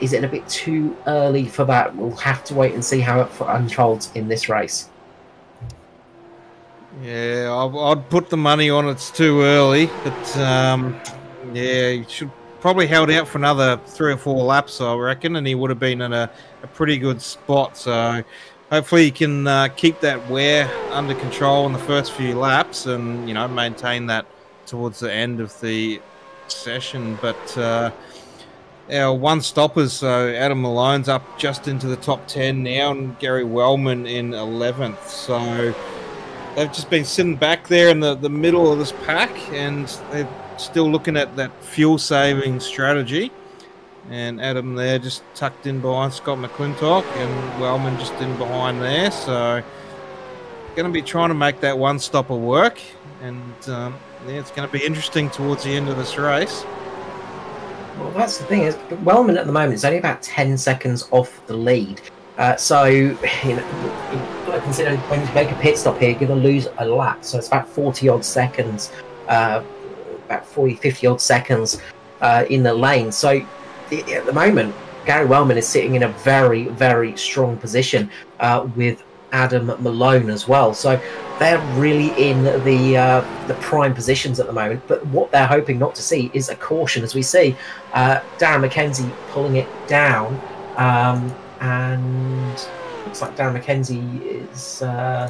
is it a bit too early for that? We'll have to wait and see how it unfolds in this race. Yeah, I'd put the money on it's too early, but yeah, you should probably held out for another 3 or 4 laps, I reckon, and he would have been in a pretty good spot. So hopefully he can keep that wear under control in the first few laps, and maintain that towards the end of the session. But our one stoppers, so Adam Malone's up just into the top 10 now, and Gary Wellman in 11th. So they've just been sitting back there in the middle of this pack, and they're still looking at that fuel-saving strategy. And Adam there just tucked in behind Scott McClintock, and Wellman just in behind there. So going to be trying to make that one-stopper work. And yeah, it's going to be interesting towards the end of this race. Well, that's the thing, is Wellman at the moment is only about 10 seconds off the lead. So, considering when you make a pit stop here, you're going to lose a lap. So it's about 40-odd seconds, about 40, 50-odd seconds in the lane. So at the moment, Gary Wellman is sitting in a very, very strong position with Adam Malone as well. So they're really in the prime positions at the moment. But what they're hoping not to see is a caution, as we see Darren McKenzie pulling it down. And looks like Darren McKenzie is... no,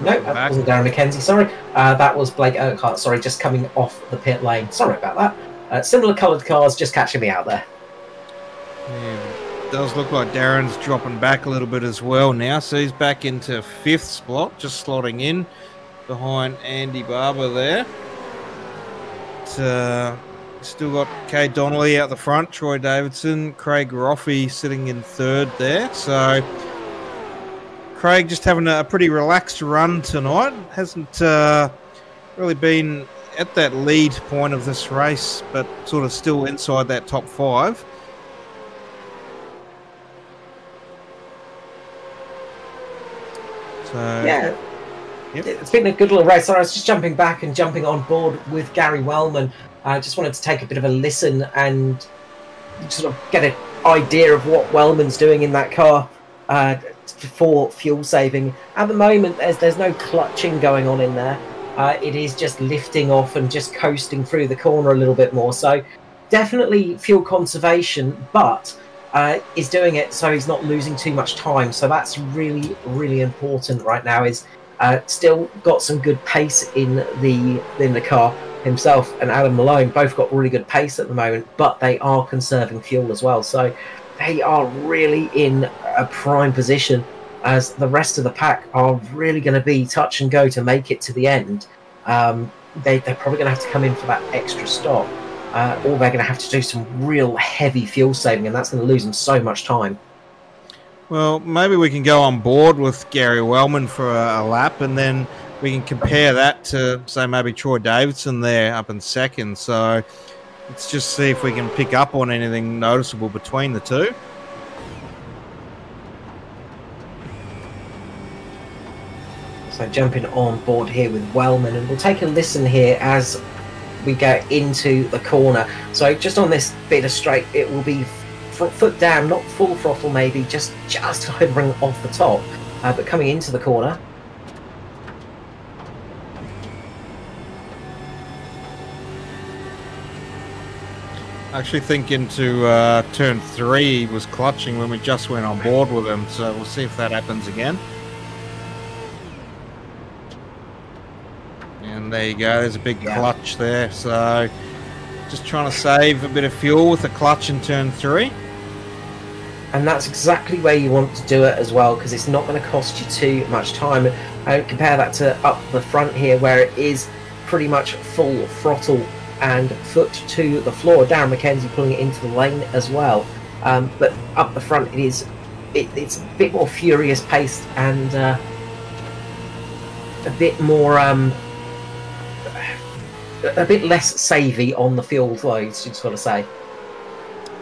that wasn't Darren McKenzie, sorry. That was Blake Urquhart, sorry, just coming off the pit lane. Sorry about that. Similar coloured cars, just catching me out there. Yeah, it does look like Darren's dropping back a little bit as well now. So he's back into 5th spot, just slotting in behind Andy Barber there. still got Kay Donnelly out the front, Troy Davidson, Craig Roffey sitting in third there. So Craig just having a pretty relaxed run tonight. Hasn't really been at that lead point of this race, but sort of still inside that top 5. So Yeah. Yep. It's been a good little race. So I was just jumping back and jumping on board with Gary Wellman. I just wanted to take a bit of a listen and sort of get an idea of what Wellman's doing in that car for fuel saving. At the moment, there's no clutching going on in there. It is just lifting off and just coasting through the corner a little bit more. So definitely fuel conservation, but is doing it so he's not losing too much time. So that's really, really important right now. Is still got some good pace in the car. Himself and Adam Malone both got really good pace at the moment, but they are conserving fuel as well. So they are really in a prime position, as the rest of the pack are really going to be touch and go to make it to the end. They're probably going to have to come in for that extra stop, or they're going to have to do some real heavy fuel saving, and that's going to lose them so much time. Well, maybe we can go on board with Gary Wellman for a lap, and then we can compare that to, say, maybe Troy Davidson there up in second. So let's just see if we can pick up on anything noticeable between the two. So jumping on board here with Wellman, and we'll take a listen here as we go into the corner. So just on this bit of straight, it will be foot down, not full throttle maybe, just hovering off the top, but coming into the corner. I actually think into turn 3 he was clutching when we just went on board with him, so we'll see if that happens again. And there you go, there's a big clutch there. So just trying to save a bit of fuel with the clutch in turn 3. And that's exactly where you want to do it as well, because it's not going to cost you too much time. Compare that to up the front here, where it is pretty much full throttle and foot to the floor. Darren McKenzie pulling it into the lane as well. But up the front, it's a bit more furious paced and a bit more, a bit less savvy on the fuel loads, you've got to say.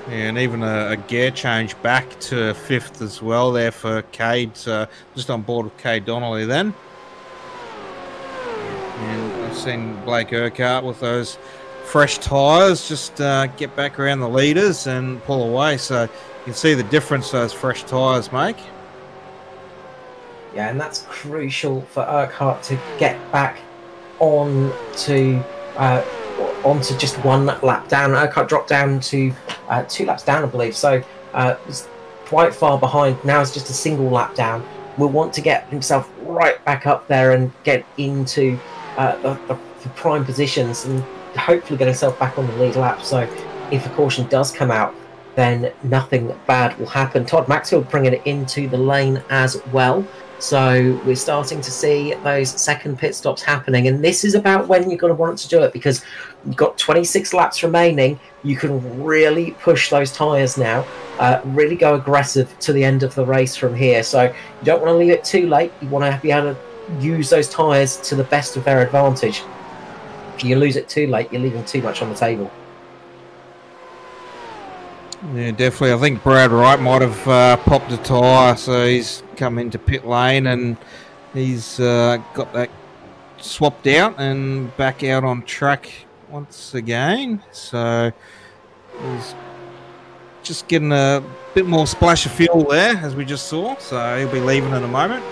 Yeah, and even a gear change back to 5th as well there for Cade. So just on board with Cade Donnelly then. And I've seen Blake Urquhart with those fresh tyres just get back around the leaders and pull away. So you can see the difference those fresh tyres make. Yeah, and that's crucial for Urquhart to get back on to onto just one lap down. Urquhart dropped down to 2 laps down, I believe. So was quite far behind. Now it's just a single lap down. We'll want to get himself right back up there and get into the prime positions and hopefully get himself back on the lead lap. So if a caution does come out, then nothing bad will happen. Todd Maxfield bringing it into the lane as well. So we're starting to see those second pit stops happening, and this is about when you're going to want to do it, because you've got 26 laps remaining. You can really push those tyres now, really go aggressive to the end of the race from here. So you don't want to leave it too late. You want to be able to use those tyres to the best of their advantage. If you lose it too late, you're leaving too much on the table. Yeah, definitely. I think Brad Wright might have popped a tyre, so he's come into pit lane and he's got that swapped out and back out on track once again. So he's just getting a bit more splash of fuel there, as we just saw. So he'll be leaving in a moment.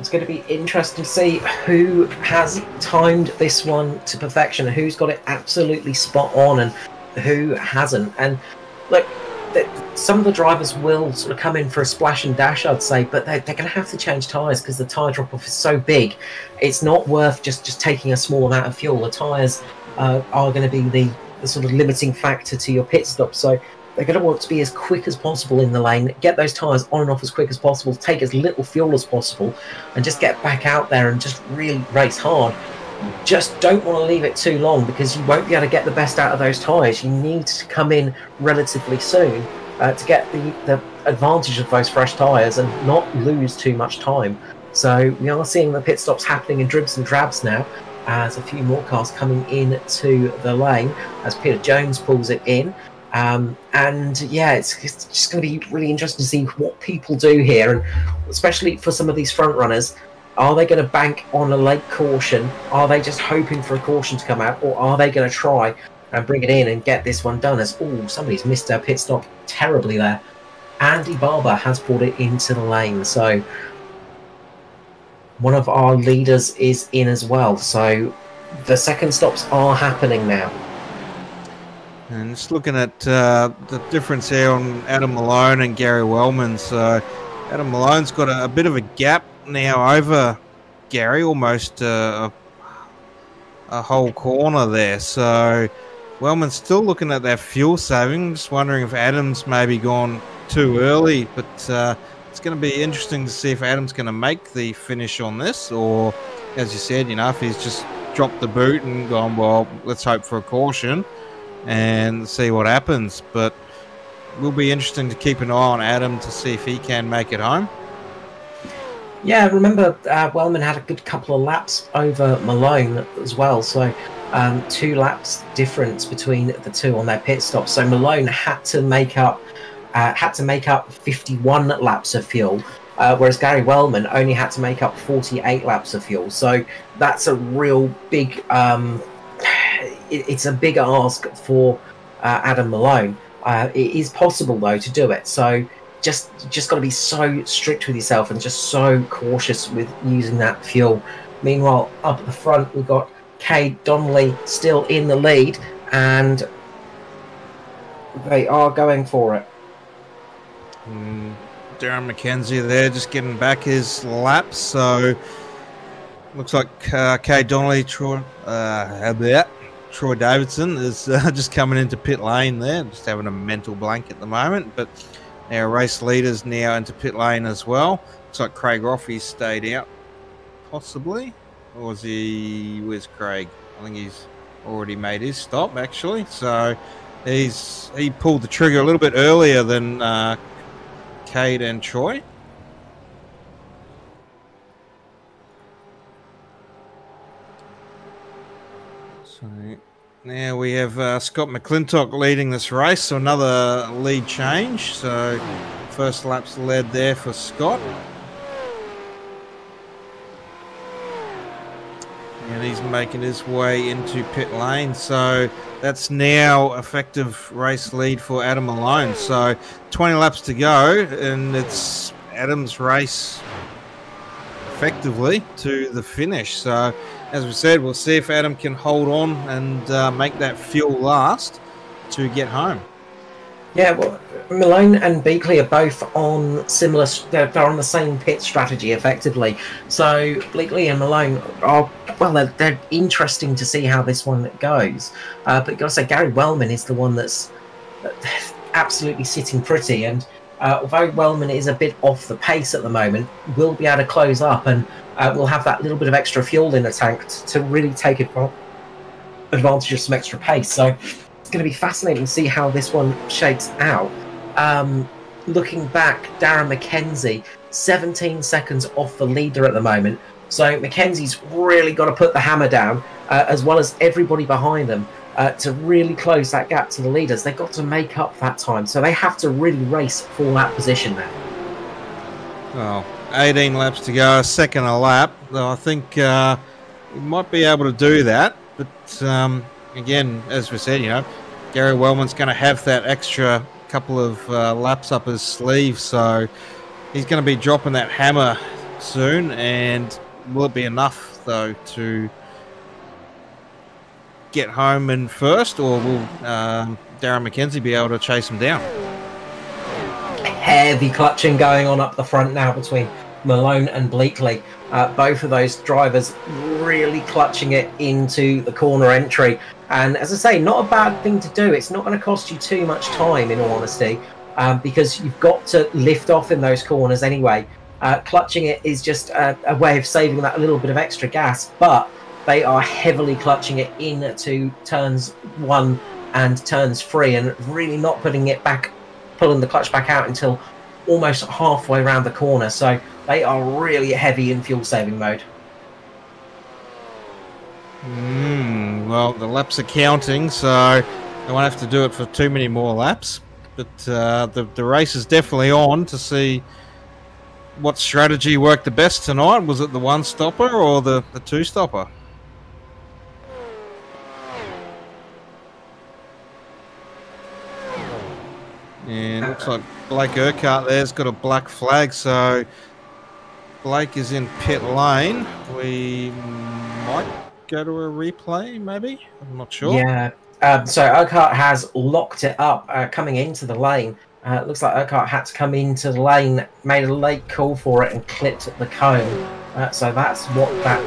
It's going to be interesting to see who has timed this one to perfection, who's got it absolutely spot on and who hasn't. And look, some of the drivers will sort of come in for a splash and dash, I'd say, but they're going to have to change tyres because the tyre drop-off is so big. It's not worth just taking a small amount of fuel. The tyres are going to be the sort of limiting factor to your pit stop. So they're going to want to be as quick as possible in the lane, get those tyres on and off as quick as possible, take as little fuel as possible, and just get back out there and just really race hard. Just don't want to leave it too long, because you won't be able to get the best out of those tyres. You need to come in relatively soon to get the advantage of those fresh tyres and not lose too much time. So we are seeing the pit stops happening in dribs and drabs now, as a few more cars coming into the lane as Peter Jones pulls it in. And yeah, it's just going to be really interesting to see what people do here, and especially for some of these front runners. Are they going to bank on a late caution? Are they just hoping for a caution to come out, or are they going to try and bring it in and get this one done? As somebody's missed their pit stop terribly there. Andy Barber has brought it into the lane, so one of our leaders is in as well. So the second stops are happening now. And just looking at the difference here on Adam Malone and Gary Wellman. So Adam Malone's got a bit of a gap now over Gary, almost a whole corner there. So Wellman's still looking at that fuel saving. Just wondering if Adam's maybe gone too early, but it's going to be interesting to see if Adam's going to make the finish on this, or as you said, you know, if he's just dropped the boot and gone, well, let's hope for a caution and see what happens. But it will be interesting to keep an eye on Adam to see if he can make it home. Yeah, remember Wellman had a good couple of laps over Malone as well, so 2 laps difference between the two on their pit stop. So Malone had to make up 51 laps of fuel, whereas Gary Wellman only had to make up 48 laps of fuel. So that's a real big it's a big ask for Adam Malone. It is possible though to do it, so just got to be so strict with yourself and just so cautious with using that fuel. Meanwhile, up at the front, we've got Cade Donnelly still in the lead, and they are going for it. Darren McKenzie there just getting back his laps. So looks like Cade Donnelly, Troy Davidson is just coming into pit lane there, just having a mental blank at the moment. But our race leaders now into pit lane as well. Looks like Craig Roffey stayed out, possibly. Or was he... Where's Craig? I think he's already made his stop, actually. So he pulled the trigger a little bit earlier than Cade and Troy. So now we have Scott McClintock leading this race, so another lead change. So first lap's led there for Scott. And he's making his way into pit lane. So that's now effective race lead for Adam Malone. So 20 laps to go, and it's Adam's race effectively to the finish. So as we said, we'll see if Adam can hold on and make that fuel last to get home. Yeah, well, Malone and Beakley are both on similar. They're on the same pit strategy, effectively. So Beakley and Malone are, well, they're interesting to see how this one goes. But you've got to say, Gary Wellman is the one that's absolutely sitting pretty. And although Wellman is a bit off the pace at the moment, we'll be able to close up, and we'll have that little bit of extra fuel in the tank to really take advantage of some extra pace. So it's going to be fascinating to see how this one shakes out. Looking back, Darren McKenzie, 17 seconds off the leader at the moment. So McKenzie's really got to put the hammer down, as well as everybody behind them, to really close that gap to the leaders. They've got to make up that time, so they have to really race for that position now. Well, 18 laps to go, a second a lap. Though I think we might be able to do that, but again, as we said, you know, Gary Wellman's going to have that extra couple of laps up his sleeve, so he's going to be dropping that hammer soon. And will it be enough though to get home in first, or will Darren McKenzie be able to chase him down? Heavy clutching going on up the front now between Malone and Bleakley. Both of those drivers really clutching it into the corner entry. And as I say, not a bad thing to do. It's not going to cost you too much time, in all honesty, because you've got to lift off in those corners anyway. Clutching it is just a way of saving that little bit of extra gas, but they are heavily clutching it into turns 1 and turns 3 and really not putting it back, pulling the clutch back out until almost halfway around the corner. So they are really heavy in fuel saving mode. Well, the laps are counting, so they won't have to do it for too many more laps. But the race is definitely on to see what strategy worked the best tonight. Was it the one-stopper or the two-stopper? And looks like Blake Urquhart there's got a black flag, so Blake is in pit lane. We might go to a replay, maybe? I'm not sure. Yeah, so Urquhart has locked it up coming into the lane. It looks like Urquhart had to come into the lane, made a late call for it and clipped the cone. So that's what that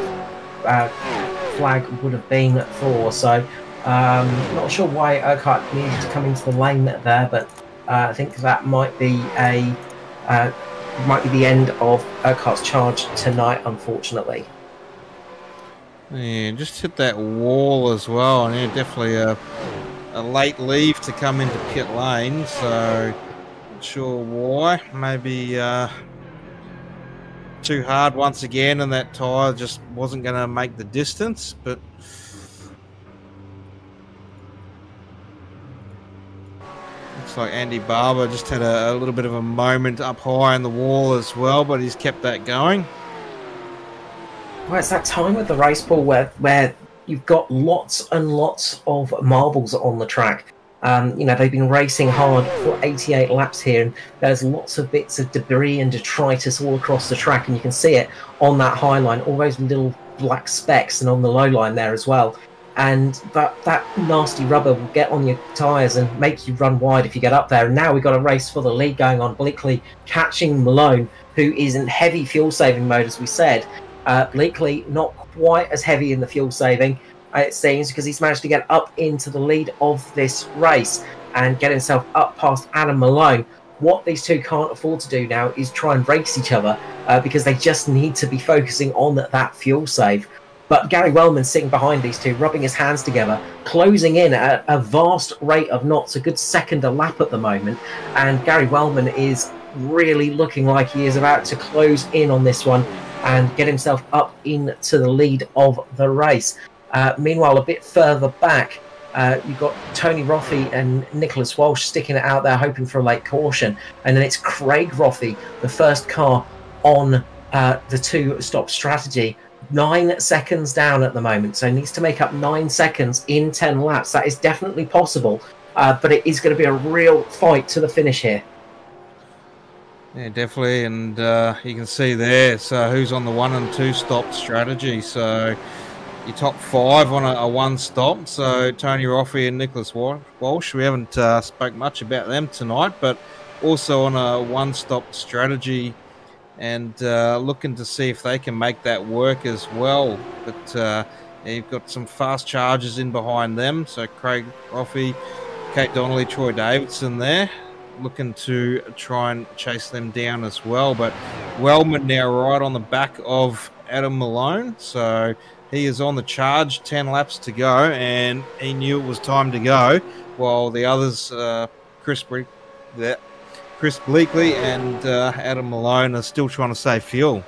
flag would have been for. So not sure why Urquhart needed to come into the lane there, but I think that might be the end of Urquhart's charge tonight, unfortunately. Yeah, just hit that wall as well, and yeah, definitely a late leave to come into pit lane, so not sure why. Maybe too hard once again, and that tyre just wasn't going to make the distance, but looks like Andy Barber just had a little bit of a moment up high on the wall as well, but he's kept that going. Well, it's that time of the race, Paul, where you've got lots and lots of marbles on the track. You know, they've been racing hard for 88 laps here, and there's lots of bits of debris and detritus all across the track, and you can see it on that high line, all those little black specks, and on the low line there as well. And that nasty rubber will get on your tyres and make you run wide if you get up there. And now we've got a race for the lead going on. Bleakley catching Malone, who is in heavy fuel-saving mode, as we said. Bleakley not quite as heavy in the fuel saving, it seems, because he's managed to get up into the lead of this race and get himself up past Adam Malone. What these two can't afford to do now is try and race each other because they just need to be focusing on that fuel save. But Gary Wellman's sitting behind these two, rubbing his hands together, closing in at a vast rate of knots, a good second a lap at the moment. And Gary Wellman is really looking like he is about to close in on this one and get himself up into the lead of the race. Meanwhile, a bit further back, you've got Tony Roffey and Nicholas Walsh sticking it out there, hoping for a late caution. And then it's Craig Roffey, the first car on the two-stop strategy. 9 seconds down at the moment, so he needs to make up 9 seconds in 10 laps. That is definitely possible, but it is going to be a real fight to the finish here. Yeah, definitely, and you can see there, so who's on the 1 and 2 stop strategy. So your top 5 on a 1 stop, so Tony Roffey and Nicholas Walsh. We haven't spoke much about them tonight, but also on a 1 stop strategy, and looking to see if they can make that work as well. But yeah, you've got some fast chargers in behind them, so Craig Roffey, Kate Donnelly, Troy Davidson there, looking to try and chase them down as well. But Wellman now right on the back of Adam Malone, so he is on the charge, 10 laps to go, and he knew it was time to go, while the others, Chris Bleakley and Adam Malone, are still trying to save fuel.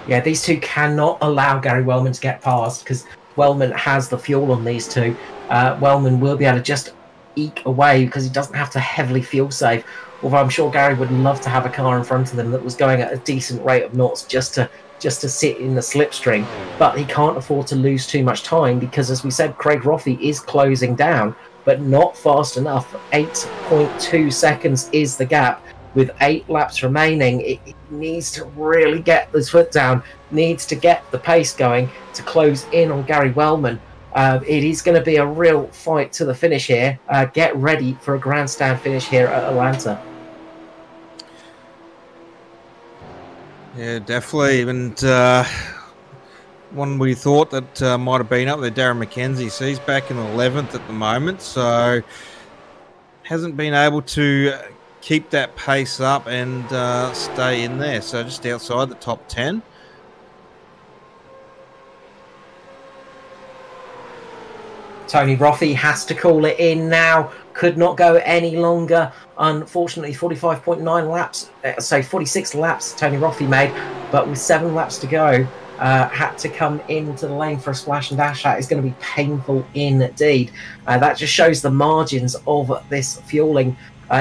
Yeah, these two cannot allow Gary Wellman to get past, because Wellman has the fuel on these two. Wellman will be able to just eke away because he doesn't have to heavily fuel save, although I'm sure Gary would love to have a car in front of them that was going at a decent rate of knots just to sit in the slipstream. But he can't afford to lose too much time because, as we said, Craig Roffey is closing down, but not fast enough. 8.2 seconds is the gap. With 8 laps remaining, it needs to really get his foot down, needs to get the pace going to close in on Gary Wellman. It is going to be a real fight to the finish here. Get ready for a grandstand finish here at Atlanta. Yeah, definitely. And one we thought that might have been up there, Darren McKenzie. So he's back in 11th at the moment. So hasn't been able to keep that pace up and stay in there. So just outside the top 10. Tony Roffey has to call it in now. Could not go any longer. Unfortunately, 45.9 laps, so 46 laps Tony Roffey made, but with 7 laps to go, had to come into the lane for a splash and dash. That is going to be painful indeed. That just shows the margins of this fueling.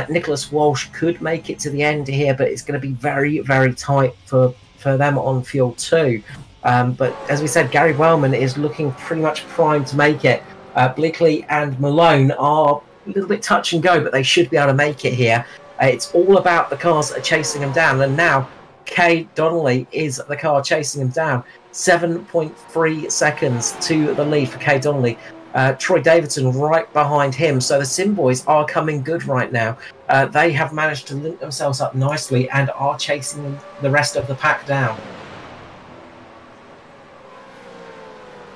Nicholas Walsh could make it to the end here, but it's going to be very, very tight for them on fuel too. But as we said, Gary Wellman is looking pretty much primed to make it. Bleakley and Malone are a little bit touch and go, but they should be able to make it here. It's all about the cars that are chasing them down, and now Kay Donnelly is the car chasing him down. 7.3 seconds to the lead for Kay Donnelly. Troy Davidson right behind him, so the Sim Boys are coming good right now. They have managed to link themselves up nicely and are chasing the rest of the pack down.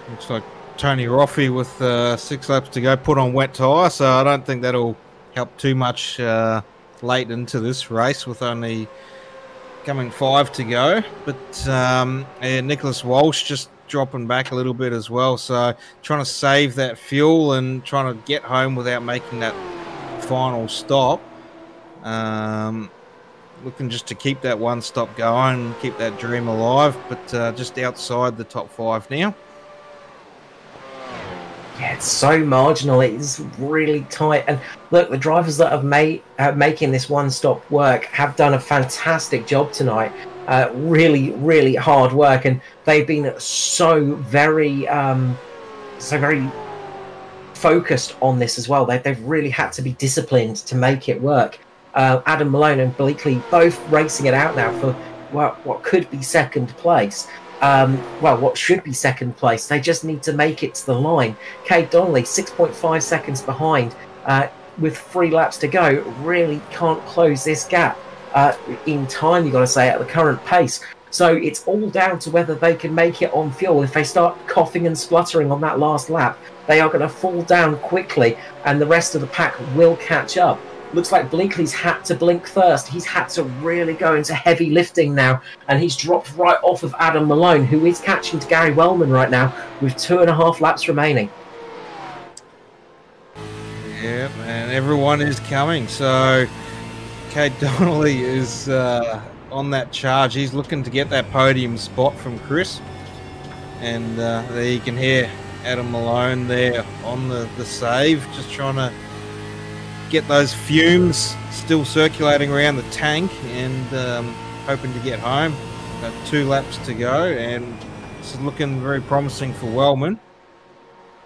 Looks like Tony Roffey with 6 laps to go put on wet tyre, so I don't think that'll help too much late into this race with only coming 5 to go. But yeah, Nicholas Walsh just dropping back a little bit as well, so trying to save that fuel and trying to get home without making that final stop. Looking just to keep that one stop going, keep that dream alive, but just outside the top 5 now. Yeah, it's so marginal. It is really tight. And look, the drivers that have making this one-stop work have done a fantastic job tonight. Really, really hard work, and they've been so very focused on this as well. They've really had to be disciplined to make it work. Adam Malone and Bleakley both racing it out now for what could be second place. What should be second place. They just need to make it to the line. Kay Donnelly, 6.5 seconds behind with 3 laps to go. Really can't close this gap in time, you've got to say, at the current pace. So it's all down to whether they can make it on fuel. If they start coughing and spluttering on that last lap, they are going to fall down quickly, and the rest of the pack will catch up. Looks like Bleakley's had to blink first. He's had to really go into heavy lifting now, and he's dropped right off of Adam Malone, who is catching to Gary Wellman right now with 2.5 laps remaining. Yeah, and everyone is coming. So Kay Donnelly is on that charge. He's looking to get that podium spot from Chris. And there you can hear Adam Malone there on the save, just trying to get those fumes still circulating around the tank and hoping to get home. 2 laps to go, and this is looking very promising for Wellman.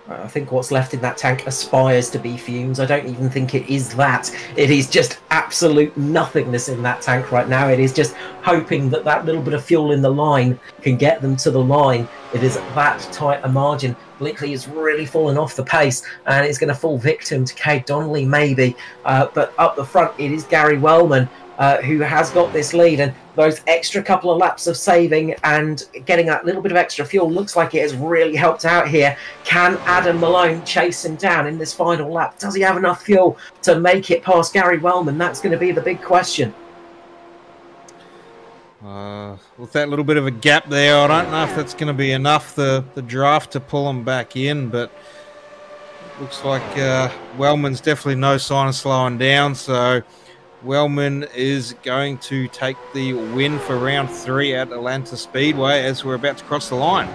I think what's left in that tank aspires to be fumes. I don't even think it is that. It is just absolute nothingness in that tank right now. It is just hoping that that little bit of fuel in the line can get them to the line. It is that tight a margin. Bleakley is really falling off the pace, and it's going to fall victim to Kay Donnelly maybe. But up the front, it is Gary Wellman who has got this lead, and those extra couple of laps of saving and getting that little bit of extra fuel looks like it has really helped out here. Can Adam Malone chase him down in this final lap? Does he have enough fuel to make it past Gary Wellman? That's going to be the big question. With that little bit of a gap there, I don't know if that's going to be enough, the draft, to pull him back in, but looks like Wellman's definitely no sign of slowing down, so Wellman is going to take the win for round 3 at Atlanta Speedway as we're about to cross the line.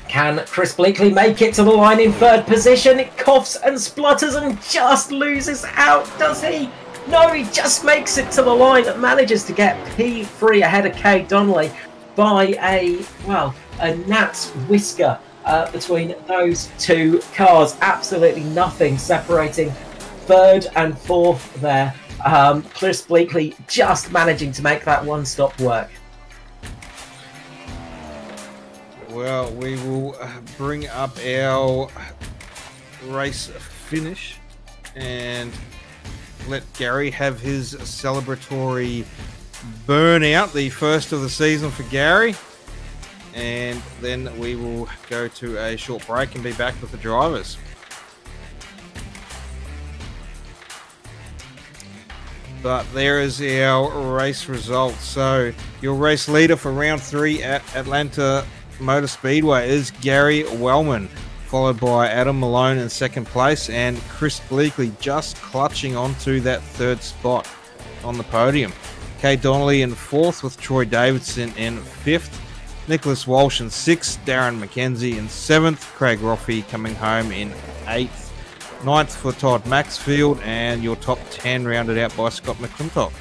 Can Chris Bleakley make it to the line in 3rd position? It coughs and splutters and just loses out, does he? No, he just makes it to the line and manages to get P3 ahead of Kay Donnelly by a gnat's whisker between those 2 cars. Absolutely nothing separating 3rd and 4th there. Chris Bleakley just managing to make that one-stop work. Well, we will bring up our race finish and let Gary have his celebratory burnout, the first of the season for Gary. And then we will go to a short break and be back with the drivers. But there is our race results. So your race leader for round 3 at Atlanta Motor Speedway is Gary Wellman, followed by Adam Malone in second place and Chris Bleakley just clutching onto that third spot on the podium. Kay Donnelly in fourth with Troy Davidson in fifth. Nicholas Walsh in sixth. Darren McKenzie in seventh. Craig Roffey coming home in eighth. Ninth for Todd Maxfield, and your top 10 rounded out by Scott McClintock.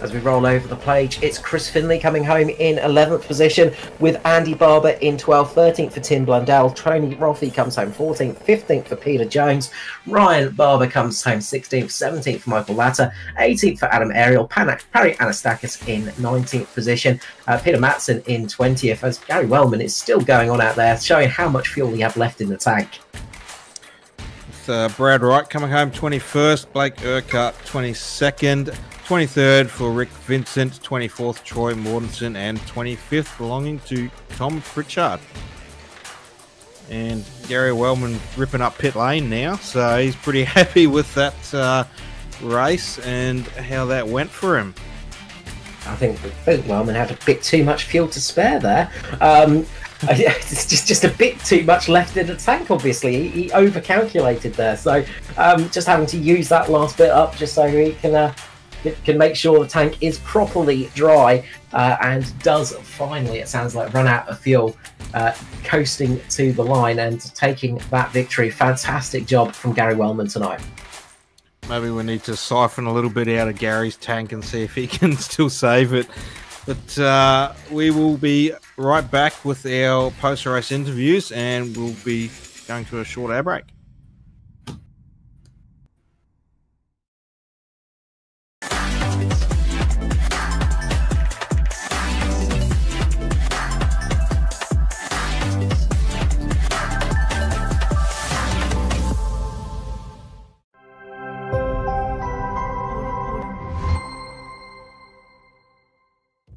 As we roll over the page, it's Chris Finley coming home in 11th position with Andy Barber in 12th, 13th for Tim Blundell. Tony Roffey comes home 14th, 15th for Peter Jones. Ryan Barber comes home 16th, 17th for Michael Latta, 18th for Adam Ariel. Perry Anastakis in 19th position. Peter Matson in 20th, as Gary Wellman is still going on out there, showing how much fuel he had left in the tank. Brad Wright coming home 21st, Blake Urquhart 22nd, 23rd for Rick Vincent, 24th Troy Mortensen, and 25th belonging to Tom Pritchard. And Gary Wellman ripping up pit lane now, so he's pretty happy with that race and how that went for him. I think Wellman had a bit too much fuel to spare there. It's just a bit too much left in the tank, obviously. He overcalculated there. So just having to use that last bit up just so he can make sure the tank is properly dry and does finally, it sounds like, run out of fuel, coasting to the line and taking that victory. Fantastic job from Gary Wellman tonight. Maybe we need to siphon a little bit out of Gary's tank and see if he can still save it. But we will be right back with our post-race interviews, and we'll be going to a short air break.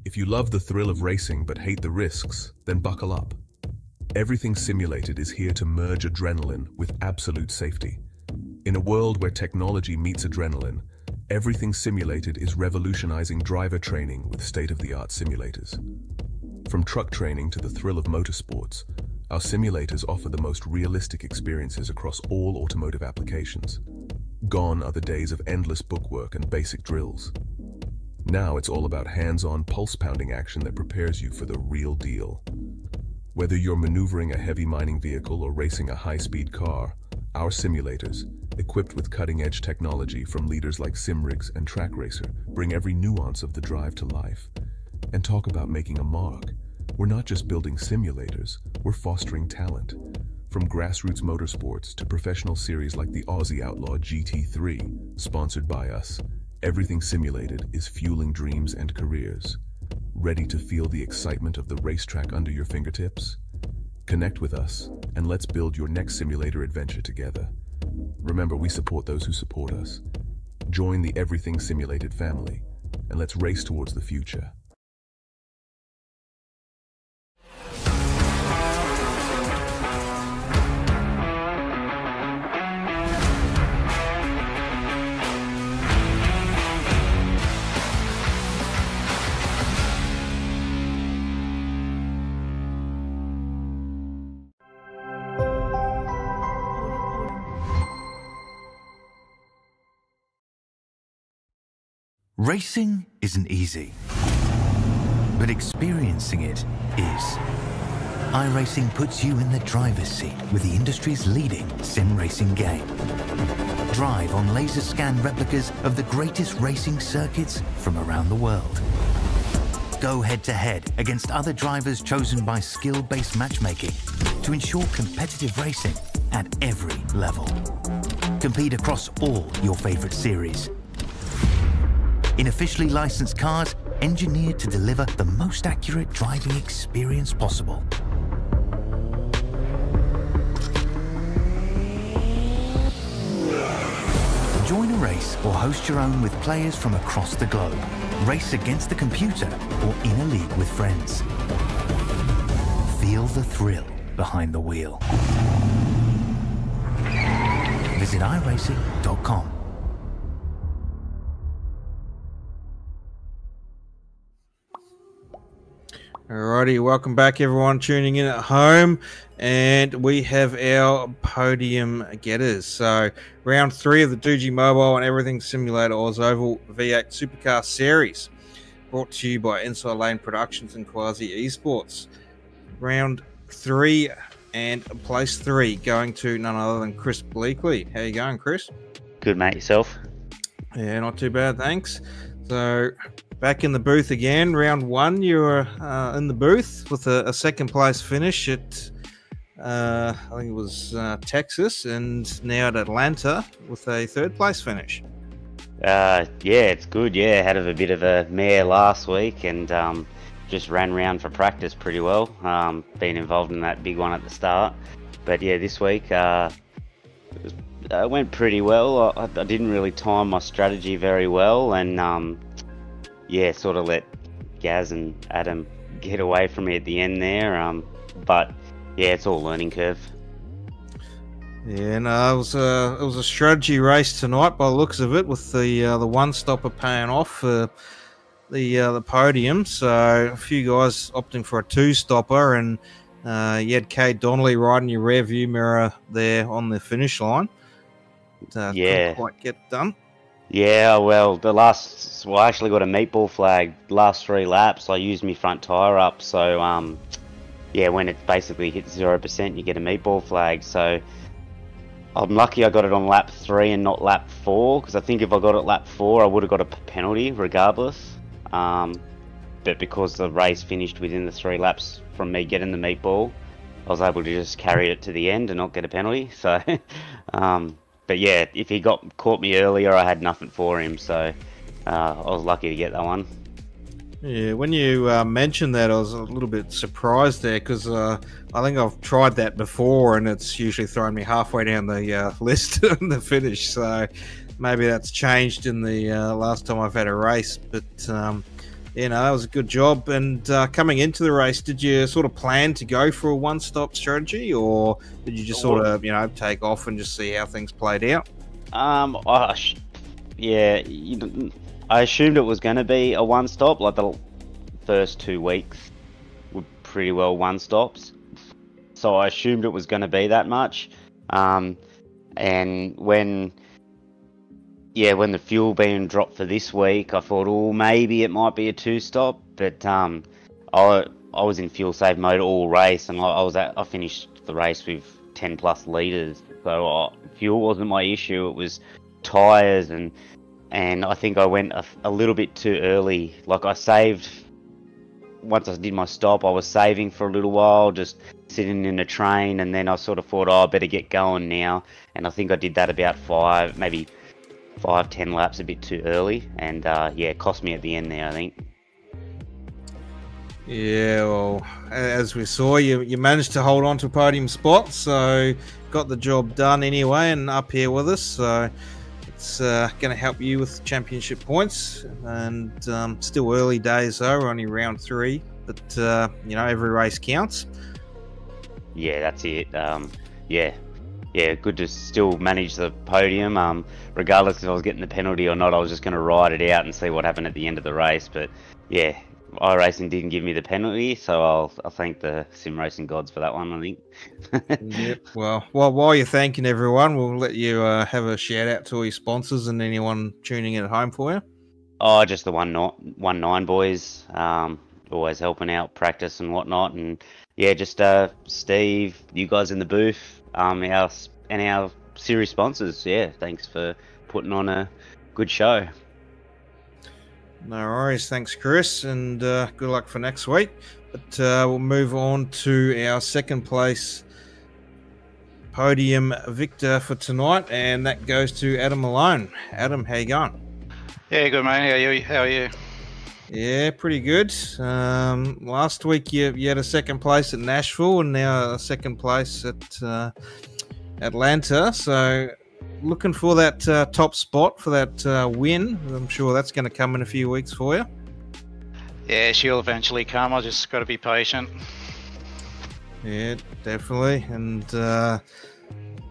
If you love the thrill of racing but hate the risks, then buckle up. Everything Simulated is here to merge adrenaline with absolute safety. In a world where technology meets adrenaline, Everything Simulated is revolutionizing driver training with state-of-the-art simulators. From truck training to the thrill of motorsports, our simulators offer the most realistic experiences across all automotive applications. Gone are the days of endless bookwork and basic drills. Now it's all about hands-on, pulse-pounding action that prepares you for the real deal. Whether you're maneuvering a heavy mining vehicle or racing a high-speed car, our simulators, equipped with cutting-edge technology from leaders like SimRigs and TrackRacer, bring every nuance of the drive to life. And talk about making a mark. We're not just building simulators, we're fostering talent. From grassroots motorsports to professional series like the Aussie Outlaw GT3, sponsored by us, Everything Simulated is fueling dreams and careers. Ready to feel the excitement of the racetrack under your fingertips? Connect with us, and let's build your next simulator adventure together. Remember, we support those who support us. Join the Everything Simulated family, and let's race towards the future. Racing isn't easy, but experiencing it is. iRacing puts you in the driver's seat with the industry's leading sim racing game. Drive on laser scan replicas of the greatest racing circuits from around the world. Go head-to-head against other drivers chosen by skill-based matchmaking to ensure competitive racing at every level. Compete across all your favorite series. In officially licensed cars, engineered to deliver the most accurate driving experience possible. Join a race race or host your own with players from across the globe. Race against the computer or in a league with friends. Feel the thrill behind the wheel. Visit iRacing.com. Alrighty, welcome back everyone tuning in at home, and we have our podium getters. So round 3 of the Doogie Mobile and Everything Simulator OzOval V8 Supercar Series, brought to you by Inside Lane Productions and Quasi Esports. Round 3 and place 3 going to none other than Chris Bleakley. How you going, Chris? Good, mate. Yourself? Yeah, not too bad, thanks. So back in the booth again. Round 1, you were in the booth with a second place finish at I think it was Texas, and now at Atlanta with a third place finish. Yeah, it's good. Yeah, had a bit of a mare last week and just ran round for practice pretty well. Been involved in that big one at the start, but yeah, this week it went pretty well. I didn't really time my strategy very well, and yeah, sort of let Gaz and Adam get away from me at the end there. But yeah, it's all learning curve. Yeah, no, it was a strategy race tonight by the looks of it, with the one stopper paying off for the podium. So a few guys opting for a two stopper, and you had Kate Donnelly riding your rear view mirror there on the finish line. Yeah, couldn't quite get it done. Yeah, well, I actually got a meatball flag last 3 laps. I used my front tyre up, so yeah, when it basically hits 0%, you get a meatball flag. So I'm lucky I got it on lap 3 and not lap 4, because I think if I got it lap 4, I would have got a penalty regardless. But because the race finished within the 3 laps from me getting the meatball, I was able to just carry it to the end and not get a penalty. So, but yeah, if he caught me earlier, I had nothing for him. So I was lucky to get that one. Yeah, when you mentioned that, I was a little bit surprised there, because I think I've tried that before, and it's usually thrown me halfway down the list in the finish. So maybe that's changed in the last time I've had a race. But you know, that was a good job. And coming into the race, did you sort of plan to go for a one-stop strategy, or did you just sort of, you know, take off and just see how things played out? Yeah, I assumed it was going to be a one-stop. Like the first 2 weeks were pretty well one-stops, so I assumed it was going to be that much. And when the fuel being dropped for this week, I thought, oh, maybe it might be a 2-stop. But I was in fuel save mode all race, and I finished the race with 10+ litres. So fuel wasn't my issue. It was tyres, and I think I went a little bit too early. Like, I saved, once I did my stop, I was saving for a little while, just sitting in a train, and then I sort of thought, oh, I better get going now. And I think I did that about 5-10 laps a bit too early, and yeah, it cost me at the end there, I think. Yeah, well, as we saw, you managed to hold on to a podium spot, so got the job done anyway, and up here with us. So it's going to help you with championship points, and still early days though. We're only round 3, but you know, every race counts. Yeah, that's it. Yeah, good to still manage the podium. Regardless if I was getting the penalty or not, I was just going to ride it out and see what happened at the end of the race. But yeah, iRacing didn't give me the penalty, so I'll thank the sim racing gods for that one, I think. Yep. Well, while you're thanking everyone, we'll let you have a shout out to all your sponsors and anyone tuning in at home for you. Oh, just the 19 boys, always helping out practice and whatnot, and yeah, just Steve, you guys in the booth, our series sponsors. Yeah, thanks for putting on a good show. No worries, thanks Chris, and good luck for next week. But we'll move on to our second place podium victor for tonight, and that goes to Adam Malone. Adam, how you going? Yeah, good mate. How are you? Yeah, pretty good. Last week you had a second place at Nashville, and now a second place at Atlanta. So looking for that top spot for that win. I'm sure that's going to come in a few weeks for you. Yeah, she'll eventually come. I just got to be patient. Yeah, definitely. And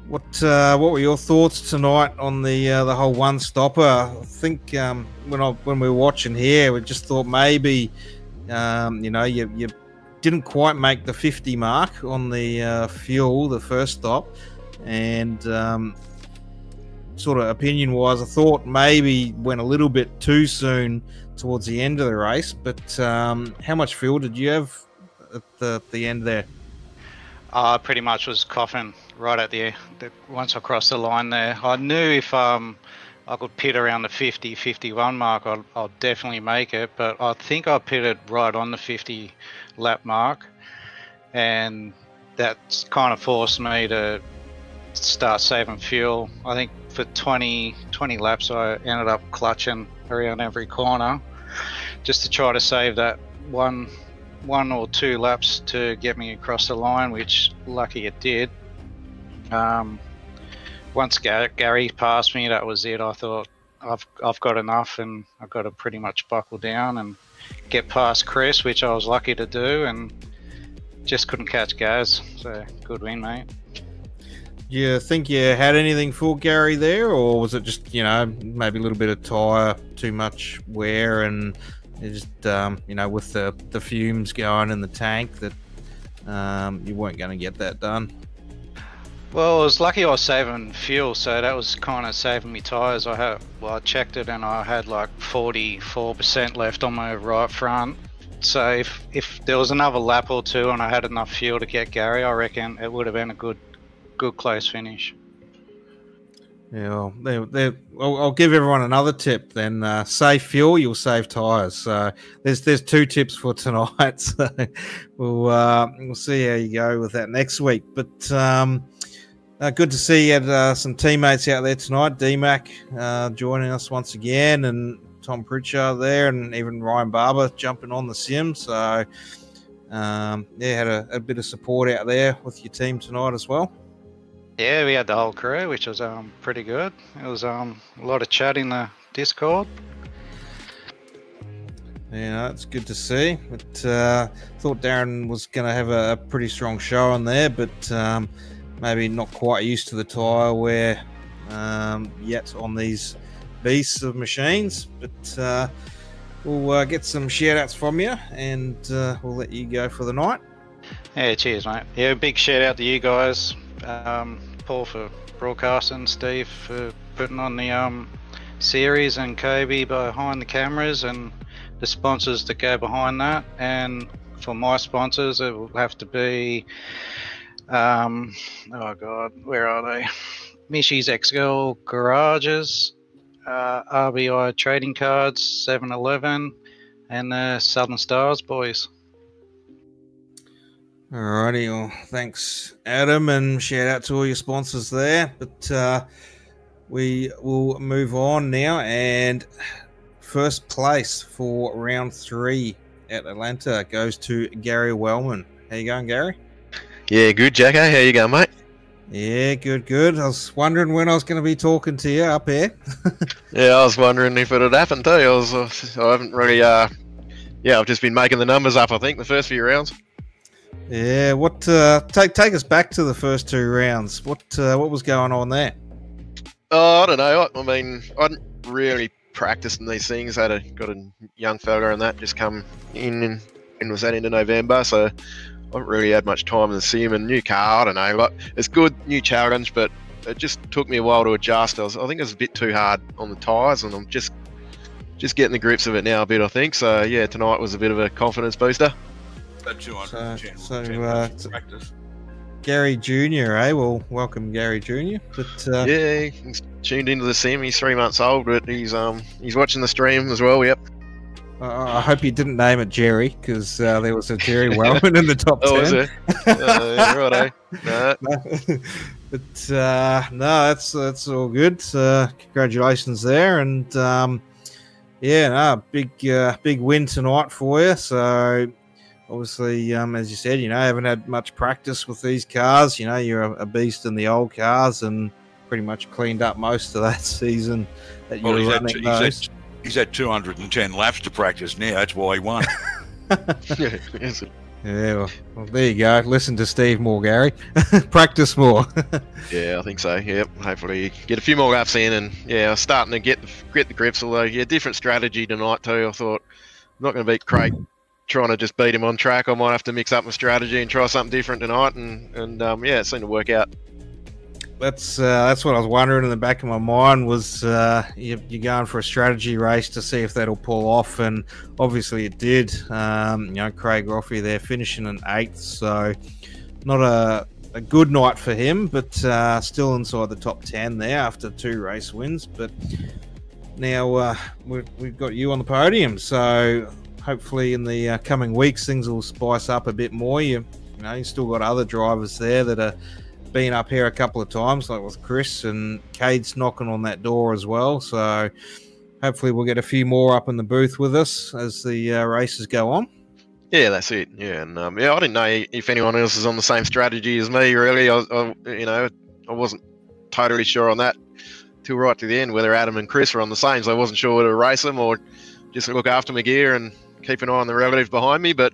what were your thoughts tonight on the whole one stopper? I think when we were watching here, we just thought maybe you didn't quite make the 50 mark on the fuel, the first stop, and sort of opinion wise, I thought maybe went a little bit too soon towards the end of the race. But how much fuel did you have at the end there? I pretty much was coughing right at the once I crossed the line there. I knew if I could pit around the 50, 51 mark, I'll definitely make it. But I think I pitted right on the 50 lap mark, and that's kind of forced me to start saving fuel. I think for 20 laps I ended up clutching around every corner just to try to save that one or two laps to get me across the line, which lucky it did. Once Gary passed me, that was it. I thought I've got enough, and I've got to pretty much buckle down and get past Chris, which I was lucky to do, and just couldn't catch Gaz. So good win, mate. You think you had anything for Gary there, or was it just, maybe a little bit of tyre, too much wear, and just, with the fumes going in the tank that you weren't going to get that done? Well, I was lucky I was saving fuel, so that was kind of saving me tyres. I checked it and I had like 44% left on my right front. So if there was another lap or two and I had enough fuel to get Gary, I reckon it would have been a good close finish. Yeah, I'll give everyone another tip then. Save fuel, you'll save tyres. So there's two tips for tonight. So we'll see how you go with that next week. But good to see you had some teammates out there tonight. DMAC joining us once again, and Tom Pritchard there, and even Ryan Barber jumping on the sim. So had a bit of support out there with your team tonight as well. Yeah, we had the whole crew, which was pretty good. It was a lot of chat in the Discord. Yeah, it's good to see. But thought Darren was going to have a pretty strong show on there, but maybe not quite used to the tyre wear yet on these beasts of machines. But we'll get some shout outs from you, and we'll let you go for the night. Yeah, cheers, mate. Yeah, big shout out to you guys. Paul for broadcasting, Steve for putting on the series, and Kobe behind the cameras, and the sponsors that go behind that. And for my sponsors, it will have to be oh god, where are they? Mishy's X-Girl Garages, RBI Trading Cards, 7-Eleven, and the Southern Stars boys. Alrighty, well, thanks, Adam, and shout out to all your sponsors there. But we will move on now, and first place for round 3 at Atlanta goes to Gary Wellman. How you going, Gary? Yeah, good, Jacko. How you going, mate? Yeah, good. I was wondering when I was going to be talking to you up here. Yeah, I was wondering if it had happened too. I haven't really, I've just been making the numbers up, I think, the first few rounds. Yeah, what take us back to the first 2 rounds. What was going on there? Oh, I don't know. I mean, I hadn't really practiced in these things. Got a young fella and that just come in and was that into November, so I haven't really had much time in the sim. And new car, I don't know. Like, it's good, new challenge, but it just took me a while to adjust. I think it was a bit too hard on the tyres, and I'm just getting the grips of it now a bit, I think. So yeah, tonight was a bit of a confidence booster. Practice. Gary Jr., eh? Well, welcome, Gary Jr. But yeah, he's tuned into the sim. He's 3 months old, but he's watching the stream as well. Yep. I hope you didn't name it Jerry, because there was a Jerry Wellman in the top 10. Oh, was there? Yeah, right, eh? No. But no, that's all good. Congratulations there, and big win tonight for you. So obviously, as you said, haven't had much practice with these cars. You're a beast in the old cars, and pretty much cleaned up most of that season that you were running those. He's had 210 laps to practice now. That's why he won. Yeah, well, there you go. Listen to Steve more, Gary. Practice more. Yeah, I think so. Yep. Hopefully get a few more laps in, and yeah, starting to get the grips. Although, yeah, different strategy tonight too. I thought I'm not going to beat Craig trying to just beat him on track. I might have to mix up my strategy and try something different tonight, and yeah, it seemed to work out. That's what I was wondering in the back of my mind was you're going for a strategy race to see if that'll pull off, and obviously it did. You know, Craig Roffey there finishing in 8th, so not a good night for him, but still inside the top 10 there after 2 race wins. But now we've got you on the podium, so hopefully in the coming weeks things will spice up a bit more. You know, you still got other drivers there that are been up here a couple of times, like with Chris, and Cade's knocking on that door as well. So hopefully we'll get a few more up in the booth with us as the races go on. Yeah, that's it. Yeah, and yeah, I didn't know if anyone else is on the same strategy as me. Really, I wasn't totally sure on that till right to the end whether Adam and Chris were on the same. So I wasn't sure whether to race them or just look after my gear and keep an eye on the relatives behind me. But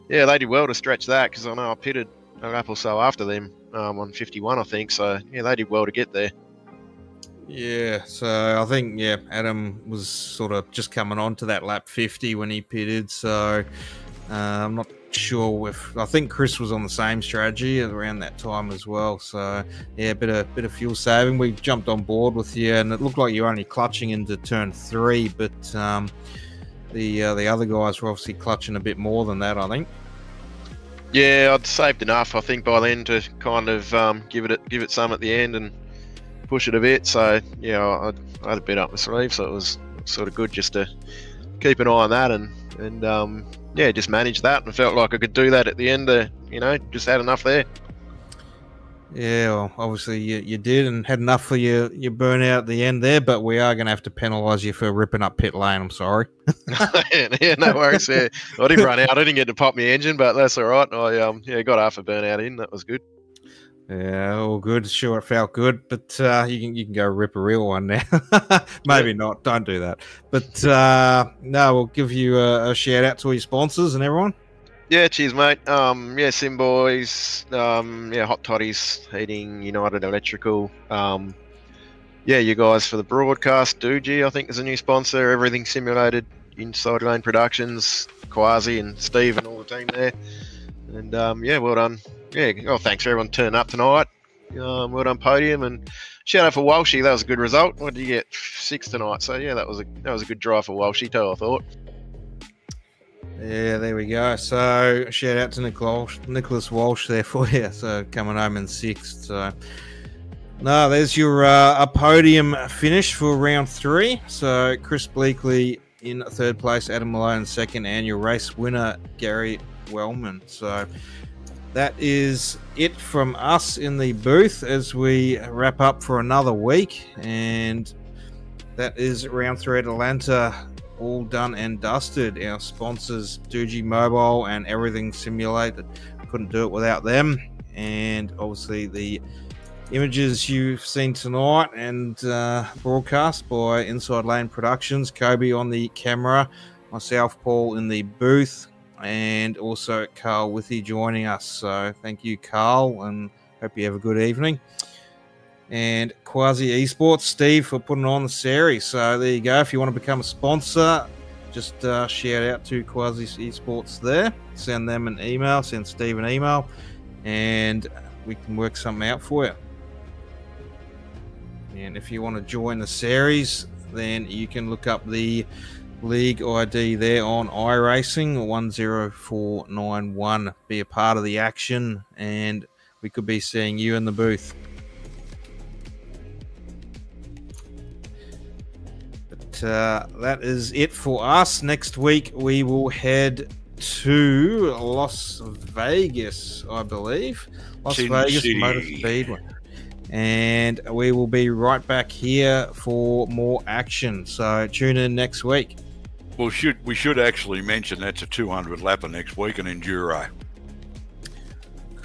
yeah, they did well to stretch that, because I know I pitted a lap or so after them on 51, I think. So yeah, they did well to get there. Yeah, so I think, yeah, Adam was sort of just coming on to that lap 50 when he pitted. So I'm not sure if, I think Chris was on the same strategy around that time as well. So yeah, a bit of fuel saving. We jumped on board with you, and it looked like you were only clutching into turn 3, but the other guys were obviously clutching a bit more than that, I think. Yeah, I'd saved enough, I think, by then to kind of give it some at the end and push it a bit. So yeah, I had a bit up my sleeve, so it was sort of good just to keep an eye on that and yeah, just manage that, and felt like I could do that at the end. Just had enough there. Yeah, well, obviously you did, and had enough for your burnout at the end there, but we are going to have to penalise you for ripping up pit lane. I'm sorry. Yeah, no worries. Yeah, I didn't run out. I didn't get to pop my engine, but that's all right. I got half a burnout in. That was good. Yeah, all good. Sure, it felt good, but you can go rip a real one now. Maybe not. Don't do that. But no, we'll give you a shout out to all your sponsors and everyone. Yeah, cheers, mate. Yeah, Sim Boys, yeah, Hot Toddies, Heating, United Electrical. Yeah, you guys for the broadcast. Doogie, I think, is a new sponsor. Everything Simulated, Inside Lane Productions, Quasi and Steve and all the team there. And yeah, well done. Yeah, thanks for everyone turning up tonight. Well done, podium, and shout out for Walshy. That was a good result. What did you get? 6 tonight. So yeah, that was a good drive for Walshy too, I thought. Yeah, there we go. So shout out to Nicholas Walsh there for you. So coming home in 6th. So no, there's your a podium finish for round 3. So Chris Bleakley in 3rd place, Adam Malone in 2nd, and your race winner Gary Wellman. So that is it from us in the booth as we wrap up for another week, and that is round 3 at Atlanta. All done and dusted. Our sponsors, Doogie Mobile and Everything Simulated, couldn't do it without them. And obviously the images you've seen tonight and broadcast by Inside Lane Productions, Kobe on the camera, myself, Paul, in the booth, and also Carl Withy joining us. So thank you, Carl, and hope you have a good evening. And Quasi Esports, Steve, for putting on the series. So there you go. If you want to become a sponsor, just shout out to Quasi Esports there. Send them an email, send Steve an email, and we can work something out for you. And if you want to join the series, then you can look up the league ID there on iRacing 10491. Be a part of the action, and we could be seeing you in the booth. That is it for us. Next week we will head to Las Vegas, I believe. Las Vegas Motor Speedway. And we will be right back here for more action. So tune in next week. Well, we should actually mention that's a 200 lapper next week, an enduro.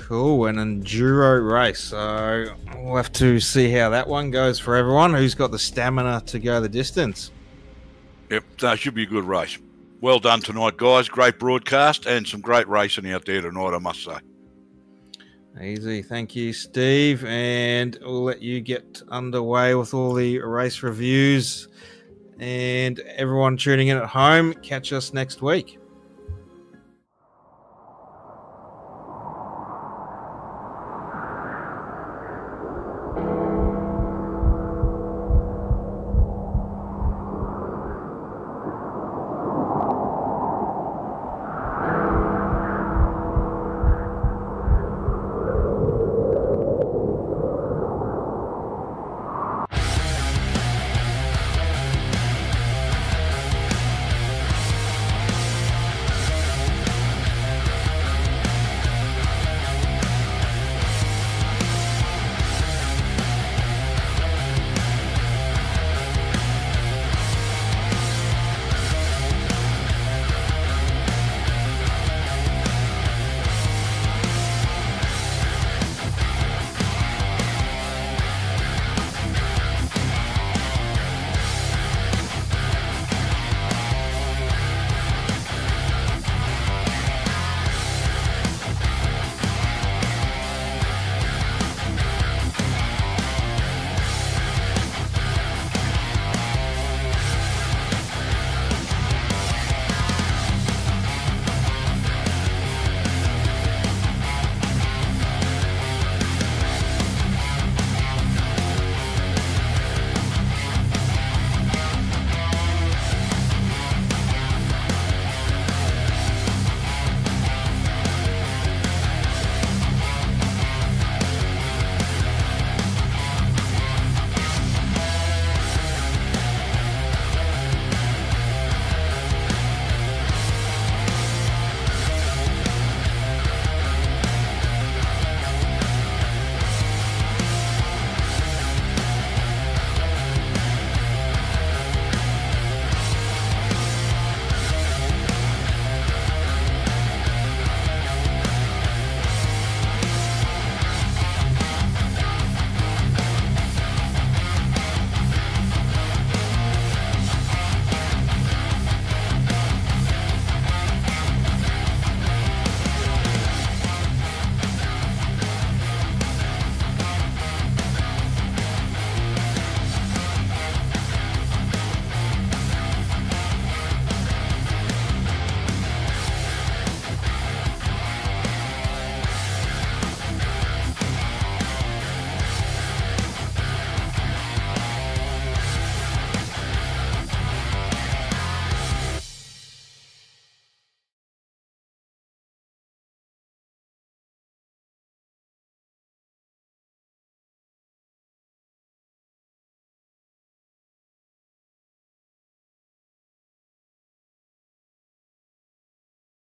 Cool, an enduro race. So we'll have to see how that one goes for everyone. Who's got the stamina to go the distance? Yep, that should be a good race. Well done tonight, guys. Great broadcast and some great racing out there tonight, I must say. Easy. Thank you, Steve. And we'll let you get underway with all the race reviews. And everyone tuning in at home, catch us next week.